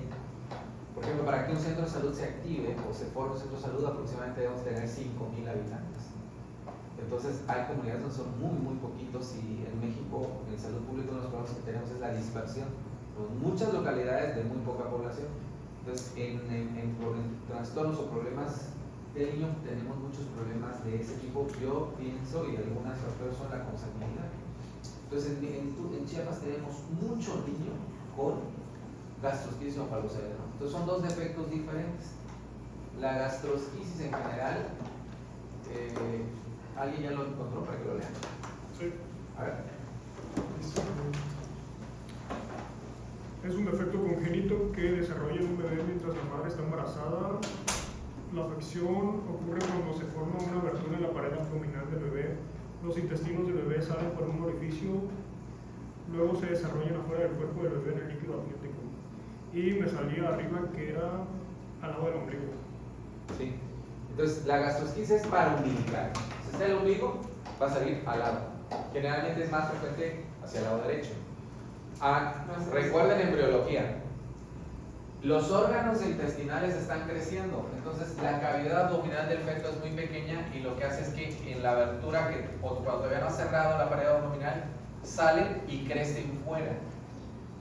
por ejemplo, para que un centro de salud se active o se forme un centro de salud, aproximadamente debemos tener 5,000 habitantes. Entonces, hay comunidades donde son muy poquitos, y en México, en salud pública, uno de los problemas que tenemos es la dispersión. Con muchas localidades de muy poca población. Entonces, por trastornos o problemas del niño, tenemos muchos problemas de ese tipo. Yo pienso, y algunas factores son la consanguinidad. Entonces, en Chiapas tenemos mucho niño con gastrosquisis o falocele, ¿no? Entonces son dos defectos diferentes. La gastrosquisis en general, ¿alguien ya lo encontró para que lo lean? Sí. A ver. Es un defecto congénito que desarrolla un bebé mientras la madre está embarazada. La afección ocurre cuando se forma una abertura en la pared abdominal del bebé. Los intestinos del bebé salen por un orificio, luego se desarrollan afuera del cuerpo del bebé en el líquido amniótico. Y me salía arriba que era al lado del ombligo. Sí. Entonces, la gastrosquisis es paraumbilical. Si está el ombligo, va a salir al lado. Generalmente es más frecuente hacia el lado derecho. Recuerden embriología. Los órganos intestinales están creciendo, entonces la cavidad abdominal del feto es muy pequeña, y lo que hace es que en la abertura, cuando todavía no ha cerrado la pared abdominal, salen y crecen fuera.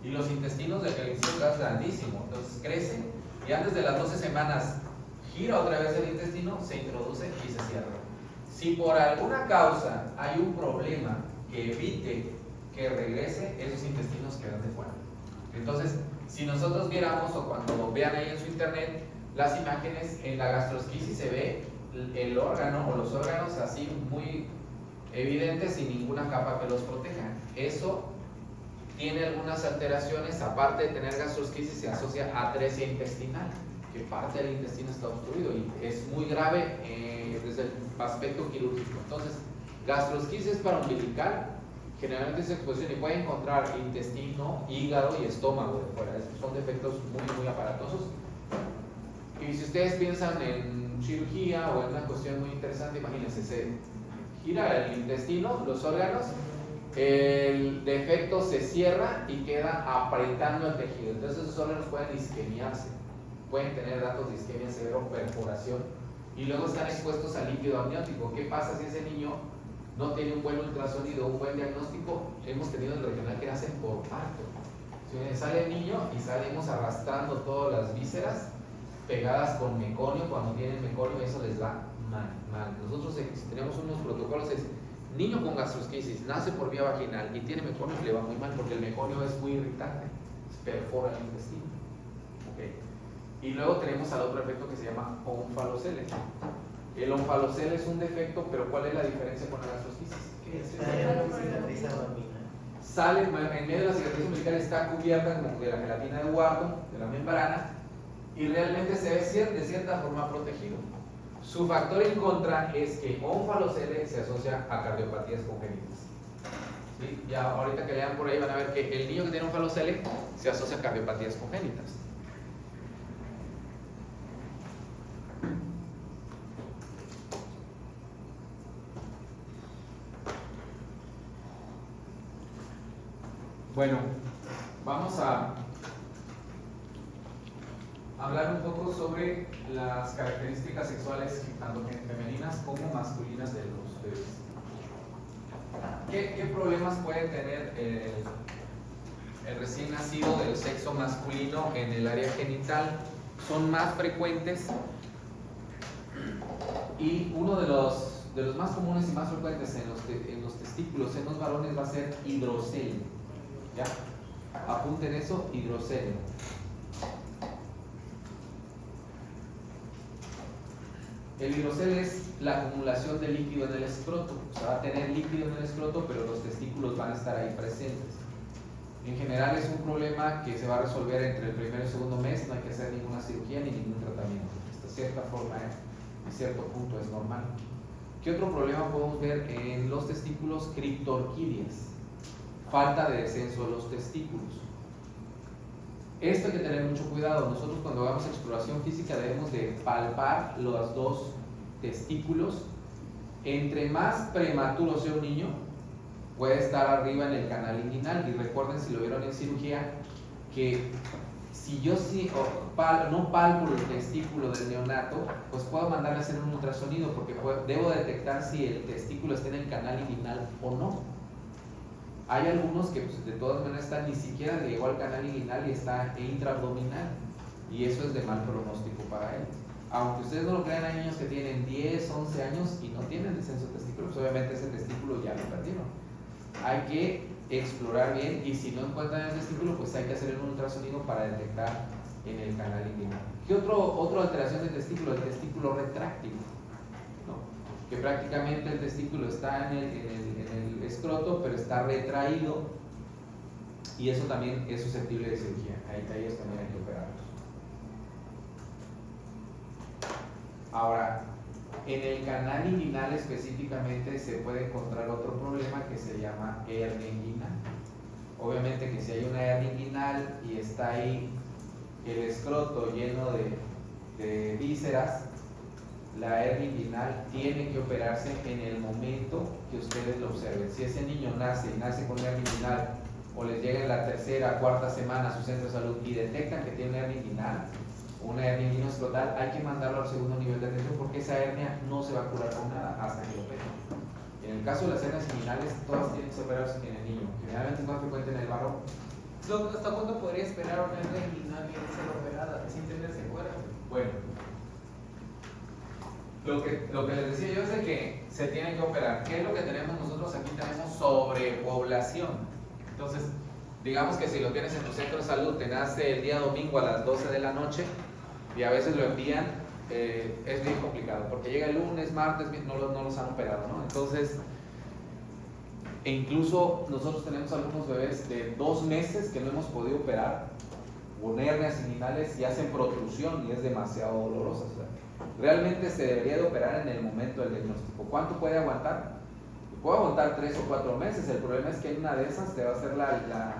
Y los intestinos del intestino es grandísimo, entonces crecen, y antes de las 12 semanas gira otra vez el intestino, se introduce y se cierra. Si por alguna causa hay un problema que evite que regrese, esos intestinos quedan de fuera. Entonces, si nosotros viéramos, o cuando vean ahí en su internet las imágenes, en la gastrosquisis se ve el órgano o los órganos así muy evidentes, sin ninguna capa que los proteja. Eso tiene algunas alteraciones. Aparte de tener gastrosquisis, se asocia a atresia intestinal, que parte del intestino está obstruido, y es muy grave desde el aspecto quirúrgico. Entonces, gastrosquisis paraumbilical, generalmente es exposición, y puede encontrar intestino, hígado y estómago de fuera. Estos son defectos muy aparatosos. Y si ustedes piensan en cirugía o en una cuestión muy interesante, imagínense, se gira el intestino, los órganos, el defecto se cierra y queda apretando el tejido. Entonces esos órganos pueden isquemiarse, pueden tener datos de isquemia severa o perforación, y luego están expuestos al líquido amniótico. ¿Qué pasa si ese niño no tiene un buen ultrasonido, un buen diagnóstico? Hemos tenido el regional que nacen por parto. Si sale el niño y salimos arrastrando todas las vísceras pegadas con meconio, cuando tienen meconio eso les va mal. Nosotros, si tenemos unos protocolos, es niño con gastrosquisis, nace por vía vaginal y tiene meconio, le va muy mal, porque el meconio es muy irritante, perfora el intestino. Okay. Y luego tenemos al otro efecto que se llama onfalocele. El onfalocele es un defecto, pero ¿cuál es la diferencia con la gastrosquisis? ¿Qué es eso? Sale en medio de la cicatriz umbilical, está cubierta de la gelatina de Wharton, de la membrana, y realmente se ve de cierta forma protegido. Su factor en contra es que onfalocele se asocia a cardiopatías congénitas. ¿Sí? Ya ahorita que lean por ahí van a ver que el niño que tiene onfalocele se asocia a cardiopatías congénitas. Bueno, vamos a hablar un poco sobre las características sexuales, tanto femeninas como masculinas, de los bebés. ¿Qué problemas puede tener el recién nacido del sexo masculino en el área genital? Son más frecuentes, y uno de los más comunes y más frecuentes en los testículos, en los varones, va a ser hidrocelio. ¿Ya? Apunten eso, hidrocelio. El hidrocele es la acumulación de líquido en el escroto. O sea, va a tener líquido en el escroto, pero los testículos van a estar ahí presentes. En general es un problema que se va a resolver entre el primero y el segundo mes, no hay que hacer ninguna cirugía ni ningún tratamiento. De cierta forma, en cierto punto es normal. ¿Qué otro problema podemos ver en los testículos? Criptorquidias, falta de descenso de los testículos. Esto hay que tener mucho cuidado. Nosotros cuando hagamos exploración física debemos de palpar los dos testículos. Entre más prematuro sea un niño, puede estar arriba en el canal inguinal. Y recuerden, si lo vieron en cirugía, que si yo no palpo el testículo del neonato, pues puedo mandarle a hacer un ultrasonido, porque debo detectar si el testículo está en el canal inguinal o no. Hay algunos que pues, de todas maneras están, ni siquiera llegó al canal inguinal y está intraabdominal, y eso es de mal pronóstico para él. Aunque ustedes no lo crean, hay niños que tienen 10, 11 años y no tienen descenso testicular, pues obviamente ese testículo ya lo perdieron. Hay que explorar bien, y si no encuentran el testículo, pues hay que hacer un ultrasonido para detectar en el canal inguinal. ¿Qué otra alteración del testículo? El testículo retráctil, ¿no? Que prácticamente el testículo está en el escroto, pero está retraído, y eso también es susceptible de cirugía. Ahí ellos también hay que operarlos. Ahora, en el canal inguinal específicamente se puede encontrar otro problema que se llama hernia inguinal. Obviamente que si hay una hernia inguinal y está ahí el escroto lleno de vísceras, la hernia inguinal tiene que operarse en el momento que ustedes lo observen. Si ese niño nace con hernia inguinal, o les llega en la tercera, cuarta semana a su centro de salud y detectan que tiene una hernia inguinal, una hernia inguinoescrotal, hay que mandarlo al segundo nivel de atención, porque esa hernia no se va a curar con nada hasta que lo operen. En el caso de las hernias inguinales, todas tienen que operarse en el niño. Generalmente es más frecuente en el varón. ¿Hasta cuándo podría esperar una hernia inguinal y ser operada sin tener secuelas? Bueno, lo que les decía yo es de que se tienen que operar. ¿Qué es lo que tenemos nosotros aquí? Tenemos sobrepoblación. Entonces, digamos que si lo tienes en tu centro de salud, te nace el día domingo a las 12 de la noche, y a veces lo envían, es bien complicado, porque llega el lunes, martes, no los han operado, ¿no? Entonces, e incluso nosotros tenemos algunos bebés de 2 meses que no hemos podido operar, con hernias inguinales, y hacen protrusión y es demasiado dolorosa. O sea, realmente se debería de operar en el momento del diagnóstico. ¿Cuánto puede aguantar? Puede aguantar 3 o 4 meses. El problema es que en una de esas te va a hacer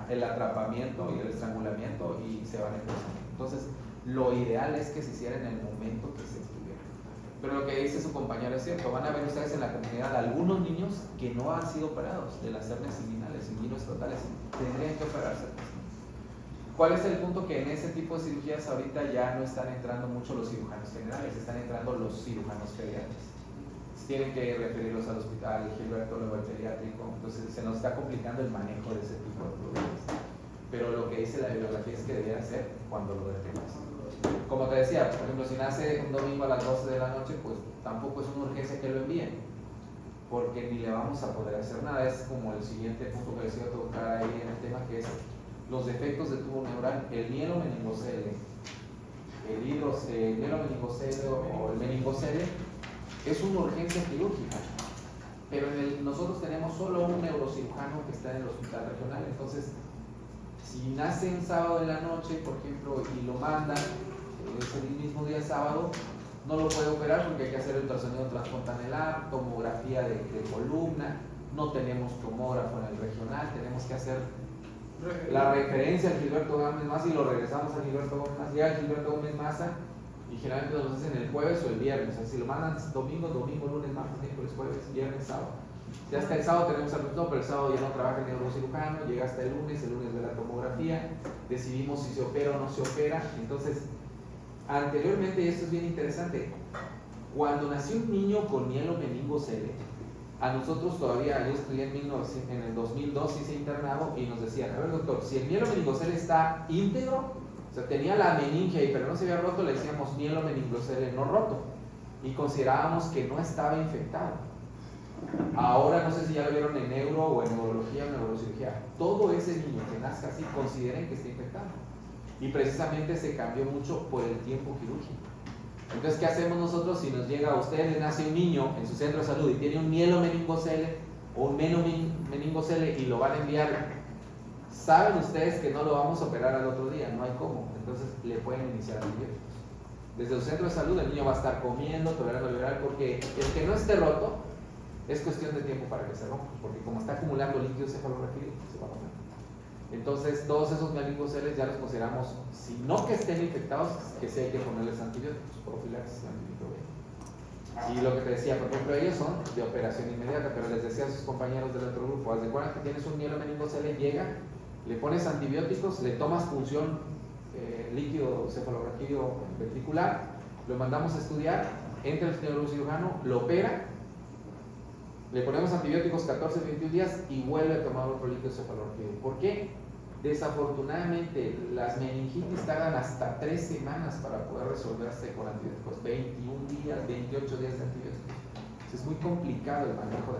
el atrapamiento y el estrangulamiento y se van a empezar. Entonces, lo ideal es que se hiciera en el momento que se estuviera. Pero lo que dice su compañero es cierto. Van a ver ustedes en la comunidad algunos niños que no han sido operados de las hernias inguinales, inguinoescrotales, tendrían que operarse. ¿Cuál es el punto? Que en ese tipo de cirugías ahorita ya no están entrando mucho los cirujanos generales, están entrando los cirujanos pediátricos. Tienen que referirlos al hospital Gilberto, luego al pediátrico. Entonces se nos está complicando el manejo de ese tipo de problemas. Pero lo que dice la bibliografía es que debería hacer cuando lo detectas. Como te decía, por ejemplo, si nace un domingo a las 12 de la noche, pues tampoco es una urgencia que lo envíen, porque ni le vamos a poder hacer nada. Es como el siguiente punto que les iba a tocar ahí en el tema, que es los defectos de tubo neural, el mielomeningocele, el mielomeningocele o el meningocele. Es una urgencia quirúrgica, pero nosotros tenemos solo un neurocirujano que está en el hospital regional. Entonces, si nace en sábado en la noche, por ejemplo, y lo mandan ese mismo día sábado, no lo puede operar porque hay que hacer el ultrasonido transfontanelar, tomografía de columna, no tenemos tomógrafo en el regional, tenemos que hacer la referencia al Gilberto Gómez Maza y lo regresamos al Gilberto Gómez Maza. Llega el Gilberto Gómez Maza y generalmente nos hacen el jueves o el viernes. O sea, si lo mandan domingo, lunes, martes, miércoles, jueves, viernes, sábado. Ya hasta el sábado tenemos al resultado, pero el sábado ya no trabaja el neurocirujano, llega hasta el lunes de la tomografía, decidimos si se opera o no se opera. Entonces, anteriormente, y esto es bien interesante, cuando nació un niño con mielomeningocele, a nosotros todavía, yo estudié en el 2002, hice internado y nos decían, a ver doctor, si el mielomeningocele está íntegro, o sea, tenía la meninge ahí, pero no se había roto, le decíamos mielomeningocele no roto, y considerábamos que no estaba infectado. Ahora no sé si ya lo vieron en neuro o en neurología o neurocirugía, todo ese niño que nazca así, consideren que está infectado. Y precisamente se cambió mucho por el tiempo quirúrgico. Entonces, ¿qué hacemos nosotros si nos llega a usted, le nace un niño en su centro de salud y tiene un mielomeningocele o un meningocele y lo van a enviar? Saben ustedes que no lo vamos a operar al otro día, no hay cómo. Entonces, le pueden iniciar antibióticos. Desde el centro de salud el niño va a estar comiendo, tolerando liberal, porque el que no esté roto es cuestión de tiempo para que se rompa, porque como está acumulando líquido cefalorraquídeo, se va a romper. Entonces, todos esos meningoceles ya los consideramos, si no que estén infectados, que sí hay que ponerles antibióticos, profilaxis antimicrobiana. Y lo que te decía, por ejemplo, ellos son de operación inmediata, pero les decía a sus compañeros del otro grupo, haz de cuenta que tienes un mielomeningocele, llega, le pones antibióticos, le tomas punción líquido cefalorraquídeo ventricular, lo mandamos a estudiar, entra el neurocirujano, lo opera, le ponemos antibióticos 14, 21 días y vuelve a tomar otro líquido cefalorraquídeo. ¿Por qué? Desafortunadamente, las meningitis tardan hasta 3 semanas para poder resolverse con antibióticos, 21 días, 28 días de antibióticos. Entonces, es muy complicado el manejo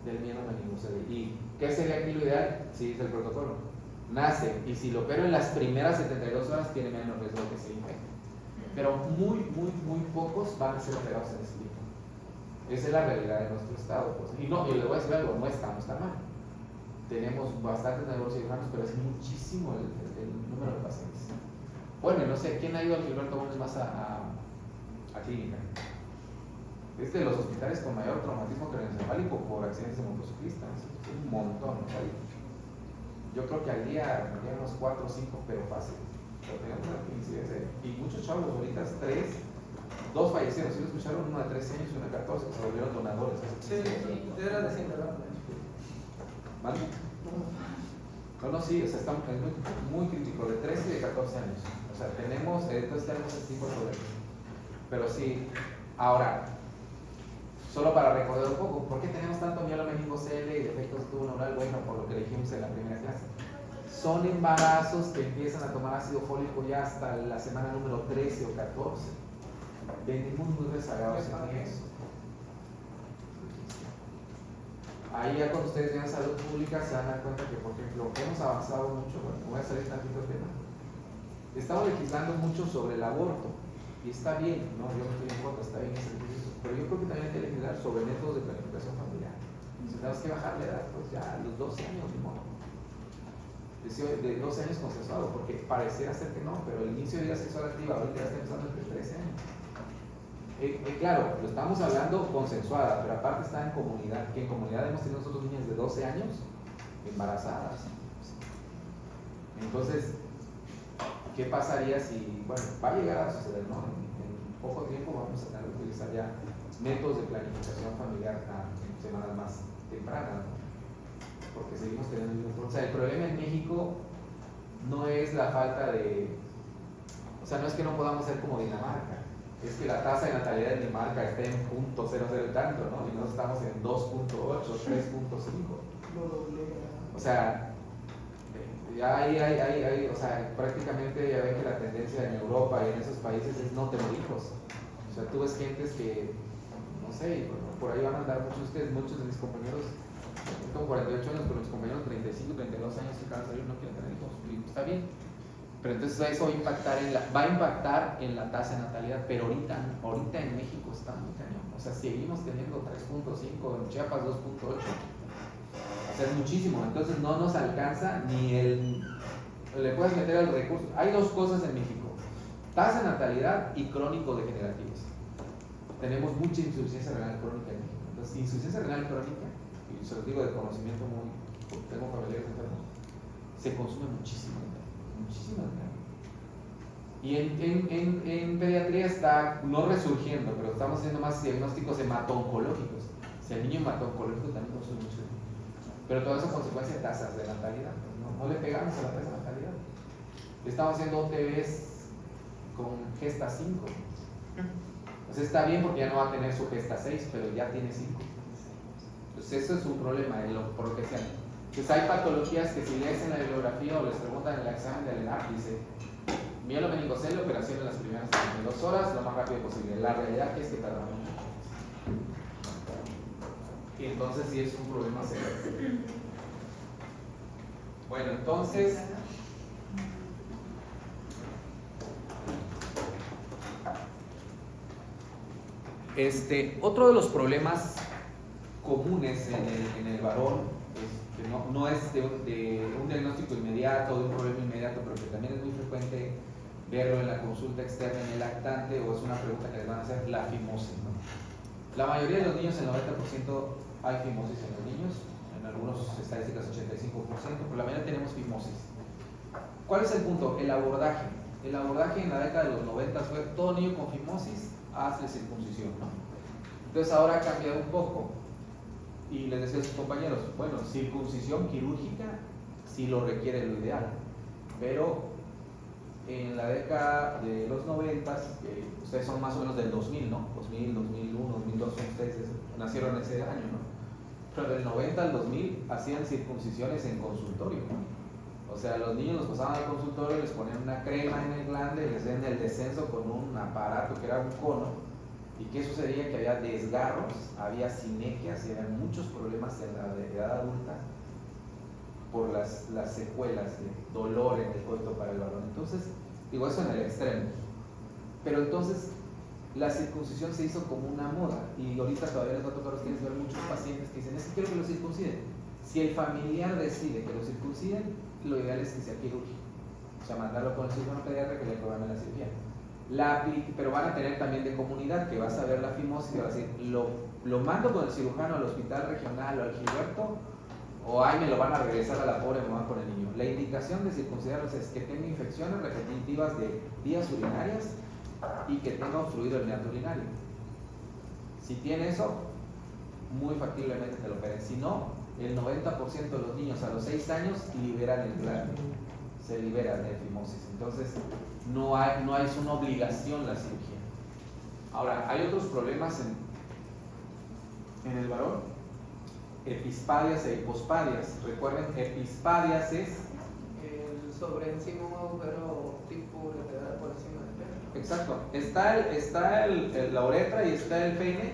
del mielomeningocele. ¿Y qué sería aquí lo ideal? Sí, dice el protocolo. Nace, y si lo opero en las primeras 72 horas, tiene menos riesgo que se infecte. Pero muy pocos van a ser operados en ese tipo. Esa es la realidad de nuestro estado. Pues. Y le voy a decir algo, no estamos tan mal. Tenemos bastantes neurocirujanos, pero es muchísimo el número de pacientes. Bueno, no sé, ¿quién ha ido al Gilberto Gómez más a clínica? Es de los hospitales con mayor traumatismo craneoencefálico por accidentes de motociclistas. Es un montón, ¿no? Yo creo que al día unos 4 o 5, pero fácil. Pero tenemos una incidencia. Y muchos chavos, ahorita 2 fallecieron. ¿Sí lo escucharon? Uno de 13 años y uno de 14, que se volvieron donadores. Sí, era de síndrome. ¿Vale? No, sí, o sea, es muy crítico, de 13 y de 14 años. O sea, entonces tenemos ese tipo de problemas. Pero sí, ahora, solo para recordar un poco, ¿por qué tenemos tanto mielomeningocele y defectos de tubo neural? Bueno, por lo que dijimos en la primera clase. Son embarazos que empiezan a tomar ácido fólico ya hasta la semana número 13 o 14. Venimos muy rezagados en eso. Ahí ya cuando ustedes vean salud pública se van a dar cuenta que, por ejemplo, hemos avanzado mucho. Bueno, voy a salir tantito del tema. Estamos legislando mucho sobre el aborto. Y está bien, ¿no? Yo no estoy en contra, está bien ese servicio. Pero yo creo que también hay que legislar sobre métodos de planificación familiar. Si tenemos que bajar la edad, pues ya a los 12 años, ni modo. De 12 años consensuado, porque pareciera ser que no, pero el inicio de vida sexual activa ahorita ya está empezando entre 13 años. Claro, lo estamos hablando consensuada, pero aparte está en comunidad, que en comunidad hemos tenido nosotros niñas de 12 años embarazadas. Entonces, ¿qué pasaría si, bueno, va a llegar a suceder, ¿no? En poco tiempo vamos a tener que utilizar ya métodos de planificación familiar en semanas más tempranas, ¿no? Porque seguimos teniendo, o sea, el problema en México no es la falta de, o sea, no es que no podamos ser como Dinamarca. Es que la tasa de natalidad en Dinamarca está en 0.00 y tanto, ¿no? Y nosotros estamos en 2.8, 3.5. O sea, ya hay, o sea, prácticamente ya ven que la tendencia en Europa y en esos países es no tener hijos. O sea, tú ves gentes que, no sé, por ahí van a andar muchos de ustedes, muchos de mis compañeros, yo tengo 48 años, pero mis compañeros 35, 32 años que acaban de salir no quieren tener hijos. Y está bien. Pero entonces eso va a impactar en la tasa de natalidad, pero ahorita en México está muy cañón. O sea, seguimos teniendo 3.5, en Chiapas 2.8. O sea, es muchísimo. Entonces no nos alcanza ni le puedes meter el recurso. Hay 2 cosas en México: tasa de natalidad y crónicos degenerativos. Tenemos mucha insuficiencia renal crónica en México. Entonces, insuficiencia renal crónica, y se los digo de conocimiento porque tengo familiares enfermos, se consume muchísimo. Y en pediatría está no resurgiendo, pero estamos haciendo más diagnósticos hemato-oncológicos. Si el niño hemato-oncológico también consume mucho. Pero todo eso es consecuencia de tasas de natalidad. No le pegamos a la tasa de natalidad. Estamos haciendo OTBs con gesta 5. Entonces está bien porque ya no va a tener su gesta 6, pero ya tiene 5. Entonces eso es un problema, por lo que sea. Entonces hay patologías que si lees en la bibliografía o les preguntan en el examen del ENAP, dice mielomeningocele, operación en las primeras 72 horas, lo más rápido posible. La realidad es que tardamos mucho. Y entonces sí es un problema serio. Bueno, entonces Otro de los problemas comunes en el varón, que no es de un diagnóstico inmediato, de un problema inmediato, pero que también es muy frecuente verlo en la consulta externa en el lactante, o es una pregunta que les van a hacer, la fimosis, ¿no? La mayoría de los niños, el 90% hay fimosis en los niños, en algunas estadísticas 85%, pero la mayoría tenemos fimosis. ¿Cuál es el punto? El abordaje. El abordaje en la década de los 90 fue todo niño con fimosis, hazle circuncisión, ¿no? Entonces ahora ha cambiado un poco. Y les decía a sus compañeros, bueno, circuncisión quirúrgica sí lo requiere lo ideal, pero en la década de los 90, ustedes son más o menos del 2000, ¿no? 2000, 2001, 2002, ustedes nacieron ese año, ¿no? Pero del 90 al 2000 hacían circuncisiones en consultorio, ¿no? O sea, los niños los pasaban al consultorio, les ponían una crema en el glande, les hacían el descenso con un aparato que era un cono. ¿Y qué sucedía? Que había desgarros, había sinequias y había muchos problemas en la edad adulta por las secuelas de dolor en el coito para el varón. Entonces, digo eso en el extremo. Pero entonces, la circuncisión se hizo como una moda. Y ahorita todavía les va a tocar a ustedes ver muchos pacientes que dicen, es que quiero que lo circunciden. Si el familiar decide que lo circunciden, lo ideal es que sea quirúrgico. O sea, mandarlo con el cirujano pediatra que le programe la cirugía. Pero van a tener también de comunidad, que vas a ver la fimosis y va a decir, lo mando con el cirujano al hospital regional o al Gilberto, o ahí me lo van a regresar a la pobre mamá con el niño. La indicación de circuncidarlos es que tenga infecciones repetitivas de vías urinarias y que tenga obstruido el meato urinario. Si tiene eso, muy factiblemente te lo operen. Si no, el 90% de los niños a los 6 años liberan el glande, se liberan de fimosis. Entonces, no es una obligación la cirugía. Ahora, hay otros problemas en el varón, epispadias e hipospadias. Recuerden, epispadias es El sobre encima un agujero tipo lateral por encima del pene. exacto, está la uretra y está el pene,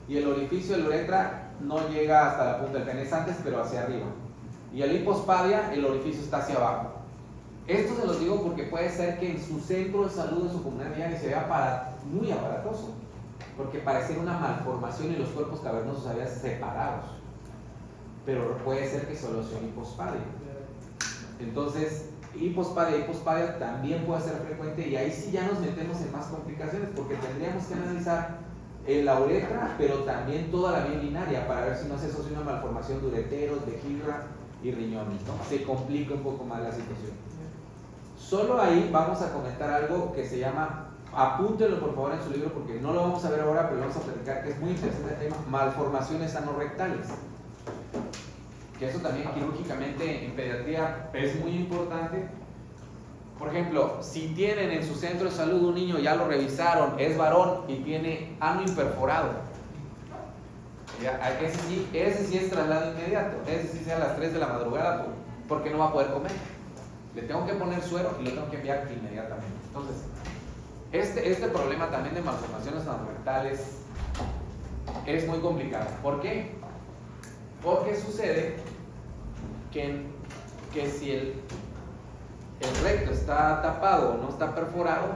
y el orificio de la uretra no llega hasta la punta del pene, es antes pero hacia arriba, y el hipospadia, el orificio está hacia abajo. Esto se los digo porque puede ser que en su centro de salud, en su comunidad diaria, se vea muy aparatoso, porque pareciera una malformación y los cuerpos cavernosos se habían separados, pero puede ser que solo sea hipospadia. Entonces, hipospadia también puede ser frecuente, y ahí sí ya nos metemos en más complicaciones, porque tendríamos que analizar la uretra, pero también toda la vía urinaria, para ver si no se asocia una malformación de ureteros, vejiga y riñones, ¿no? Se complica un poco más la situación. Solo ahí vamos a comentar algo que se llama, apúntenlo por favor en su libro, porque no lo vamos a ver ahora, pero lo vamos a platicar, que es muy interesante el tema, malformaciones anorrectales. Que eso también quirúrgicamente en pediatría es muy importante. Por ejemplo, si tienen en su centro de salud un niño, ya lo revisaron, es varón y tiene ano imperforado, ese sí es traslado inmediato, ese sí sea a las 3 de la madrugada porque no va a poder comer. Le tengo que poner suero y lo tengo que enviar inmediatamente. Entonces, este problema también de malformaciones anorrectales es muy complicado. ¿Por qué? Porque sucede que si el recto está tapado o no está perforado,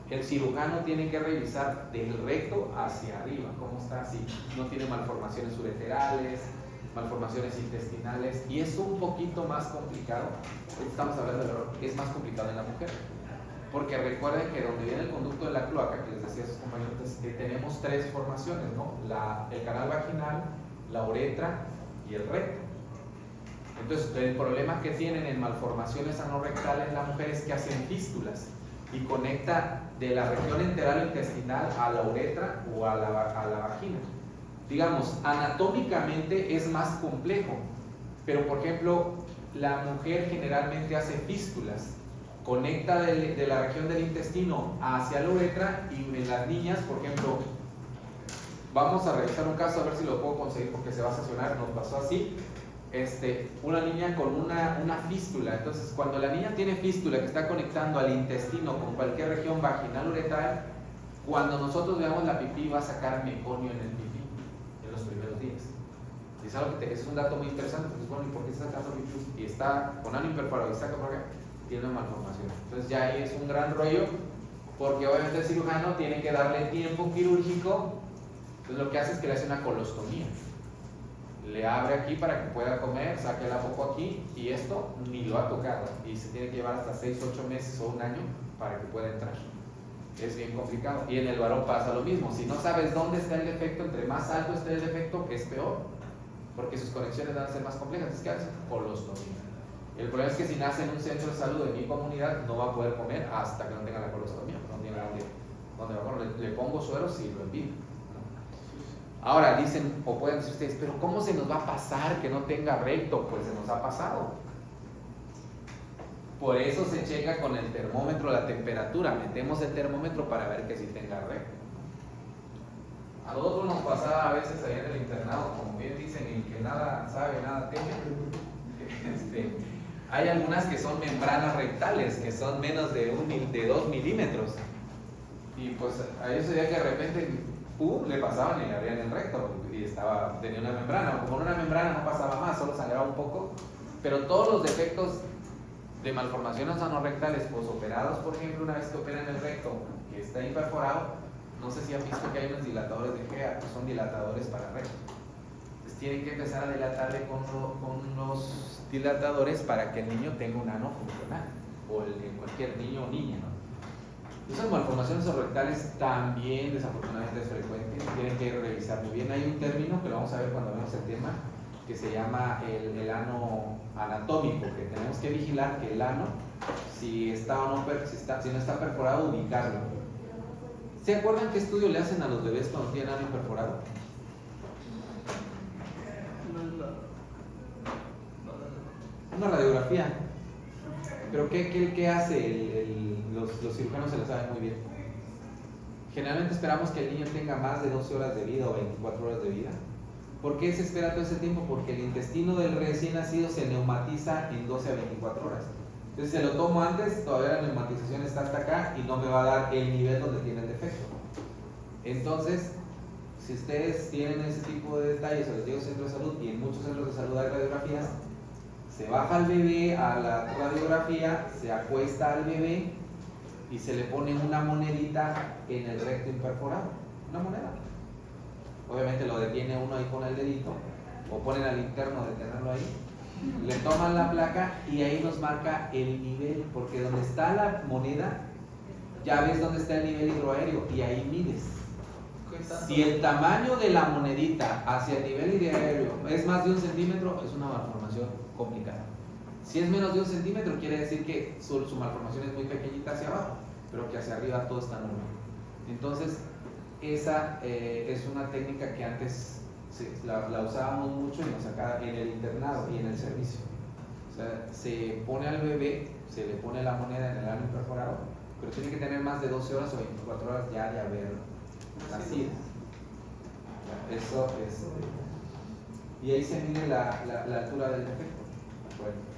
el cirujano tiene que revisar del recto hacia arriba cómo está, si no tiene malformaciones ureterales, malformaciones intestinales, y es un poquito más complicado. Estamos hablando del error, es más complicado en la mujer, porque recuerden que donde viene el conducto de la cloaca, que les decía a sus compañeros, tenemos 3 formaciones, ¿no? El canal vaginal, la uretra y el recto. Entonces, el problema que tienen en malformaciones anorrectales las mujeres es que hacen fístulas y conecta de la región enteral intestinal a la uretra o a la vagina. Digamos, anatómicamente es más complejo, pero por ejemplo, la mujer generalmente hace fístulas, conecta de la región del intestino hacia la uretra, y en las niñas, por ejemplo, vamos a revisar un caso a ver si lo puedo conseguir porque se va a sancionar, nos pasó así. Una niña con una fístula. Entonces, cuando la niña tiene fístula que está conectando al intestino con cualquier región vaginal uretral, cuando nosotros veamos la pipí va a sacar meconio en el pipí en los primeros días. Y es algo que es un dato muy interesante, porque bueno, ¿y por qué está sacando pipí? Y está con ano imperforado y saca por acá, tiene una malformación. Entonces ya ahí es un gran rollo, porque obviamente el cirujano tiene que darle tiempo quirúrgico Entonces lo que hace es que le hace una colostomía. Le abre aquí para que pueda comer, saque la poco aquí y esto ni lo ha tocado. Y se tiene que llevar hasta 6, 8 meses o un año para que pueda entrar. Es bien complicado. Y en el varón pasa lo mismo. Si no sabes dónde está el defecto, entre más alto esté el defecto, es peor. Porque sus conexiones van a ser más complejas. Es que hace colostomía. El problema es que si nace en un centro de salud de mi comunidad, no va a poder comer hasta que no tenga la colostomía. No tiene dónde va a comer. Le pongo suero si lo envío. Ahora dicen, o pueden decir ustedes, pero ¿cómo se nos va a pasar que no tenga recto? Pues se nos ha pasado. Por eso se checa con el termómetro la temperatura. Metemos el termómetro para ver que sí tenga recto. A nosotros nos pasaba a veces allá en el internado, como bien dicen, el que nada sabe, nada teme. Hay algunas que son membranas rectales, que son menos de 2 milímetros. Y pues a ellos se veía que de repente le pasaban y le abrían el recto y tenía una membrana. Como una membrana no pasaba más, solo sangraba un poco. Pero todos los defectos de malformaciones anorrectales posoperados, por ejemplo, una vez que operan el recto que está imperforado, no sé si han visto que hay unos dilatadores de GEA, que son dilatadores para recto. Entonces tienen que empezar a dilatarle con los dilatadores para que el niño tenga un ano funcional, o cualquier niño o niña, ¿no? Esas malformaciones rectales también desafortunadamente es frecuente, tienen que revisar muy bien. Hay un término que lo vamos a ver cuando veamos el tema, que se llama el ano anatómico, que tenemos que vigilar que el ano, si no está perforado, ubicarlo. ¿Se acuerdan qué estudio le hacen a los bebés cuando tienen ano perforado? Una radiografía. Pero ¿qué hace? Los cirujanos se lo saben muy bien. Generalmente esperamos que el niño tenga más de 12 horas de vida o 24 horas de vida. ¿Por qué se espera todo ese tiempo? Porque el intestino del recién nacido se neumatiza en 12 a 24 horas. Entonces, si lo tomo antes, todavía la neumatización está hasta acá y no me va a dar el nivel donde tiene el defecto. Entonces, si ustedes tienen ese tipo de detalles, o les digo centro de salud, y en muchos centros de salud hay radiografías, se baja al bebé a la radiografía, se acuesta al bebé y se le pone una monedita en el recto imperforado. Una moneda. Obviamente lo detiene uno ahí con el dedito, o ponen al interno de tenerlo ahí, le toman la placa y ahí nos marca el nivel, porque donde está la moneda, ya ves dónde está el nivel hidroaéreo y ahí mides. Si el tamaño de la monedita hacia el nivel hidroaéreo es más de 1 centímetro, es una malformación complicada. Si es menos de 1 centímetro, quiere decir que su malformación es muy pequeñita hacia abajo, pero que hacia arriba todo está normal. Entonces, esa es una técnica que antes la usábamos mucho y nos sacaba en el internado y en el servicio. O sea, se pone al bebé, se le pone la moneda en el ano perforado, pero tiene que tener más de 12 horas o 24 horas ya de haber nacido. Eso es. Y ahí se mide la altura del defecto. Bueno.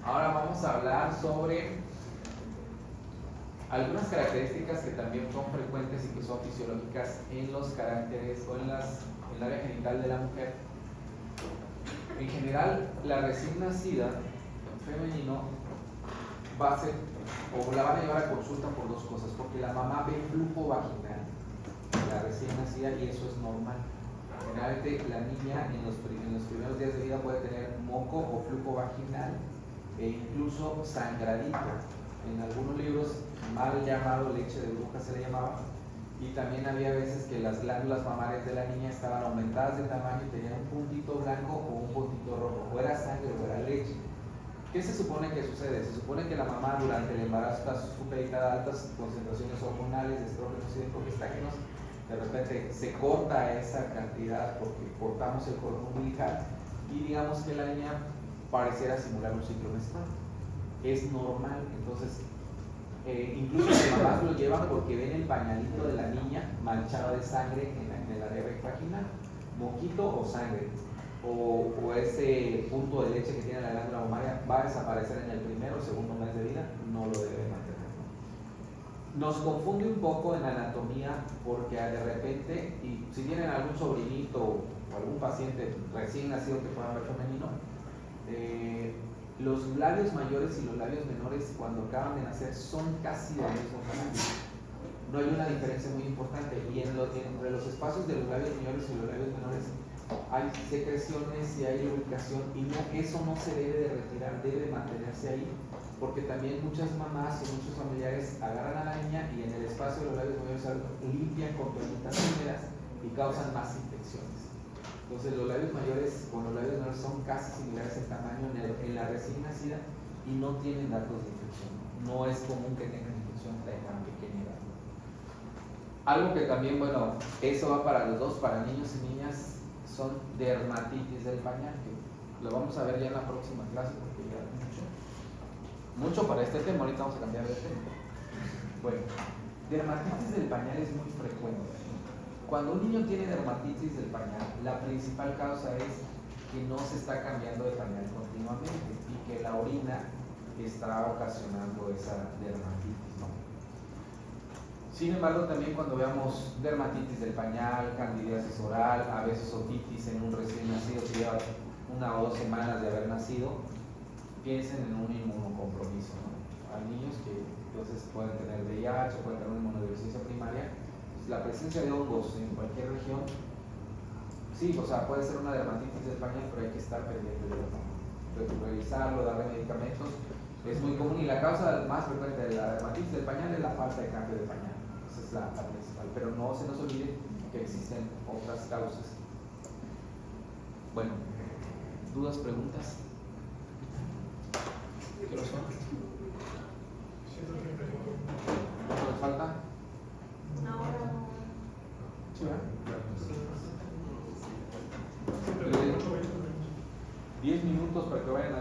Ahora vamos a hablar sobre algunas características que también son frecuentes y que son fisiológicas en los caracteres o en el área genital de la mujer. En general, la recién nacida femenino va a ser, o la van a llevar a consulta por 2 cosas, porque la mamá ve flujo vaginal, la recién nacida, y eso es normal. Generalmente la niña en los primeros días de vida puede tener moco o flujo vaginal e incluso sangradito. En algunos libros mal llamado leche de bruja se le llamaba, y también había veces que las glándulas mamarias de la niña estaban aumentadas de tamaño y tenían un puntito blanco o un puntito rojo, o era sangre o era leche. ¿Qué se supone que sucede? Se supone que la mamá durante el embarazo está supeditada a altas concentraciones hormonales, de estrógenos y de progestágenos. De repente se corta esa cantidad porque cortamos el cordón umbilical y digamos que la niña pareciera simular un ciclo menstrual. Es normal. Entonces, incluso las mamás lo llevan porque ven el pañalito de la niña manchado de sangre en el área vaginal, moquito o sangre, o ese punto de leche que tiene la glándula mamaria va a desaparecer en el primero o segundo mes de vida, no lo debe mantener. Nos confunde un poco en la anatomía porque de repente, y si tienen algún sobrinito o algún paciente recién nacido que pueda ver femenino, los labios mayores y los labios menores cuando acaban de nacer son casi del mismo tamaño. no hay una diferencia muy importante. Y entre los espacios de los labios mayores y los labios menores hay secreciones y hay lubricación, y eso no se debe de retirar, debe de mantenerse ahí, porque también muchas mamás o muchos familiares agarran a la niña y en el espacio de los labios mayores limpian con toallitas húmedas y causan más infecciones. Entonces los labios mayores con los labios menores son casi similares en tamaño en la recién nacida y no tienen datos de infección. No es común que tengan infección de tan pequeña edad. Algo que también, bueno, eso va para los dos, para niños y niñas, son dermatitis del pañal, que lo vamos a ver ya en la próxima clase porque ya mucho para este tema. Ahorita vamos a cambiar de tema. Bueno, dermatitis del pañal es muy frecuente. Cuando un niño tiene dermatitis del pañal, la principal causa es que no se está cambiando de pañal continuamente y que la orina está ocasionando esa dermatitis, ¿no? Sin embargo, también cuando veamos dermatitis del pañal, candidiasis oral, a veces otitis en un recién nacido que lleva 1 o 2 semanas de haber nacido, piensen en un inmunocompromiso, ¿no? Hay niños que entonces pueden tener VIH, pueden tener una inmunodeficiencia primaria. Pues la presencia de hongos en cualquier región, sí, o sea, puede ser una dermatitis del pañal, pero hay que estar pendiente de revisarlo, darle medicamentos. Es muy común y la causa más frecuente de la dermatitis del pañal es la falta de cambio de pañal. Esa es la principal, pero no se nos olvide que existen otras causas. Bueno, ¿dudas, preguntas? ¿Qué lo son? ¿Cuánto les falta? Ahora. Sí, ¿verdad? 8, 20 minutos. 10 minutos para que vayan a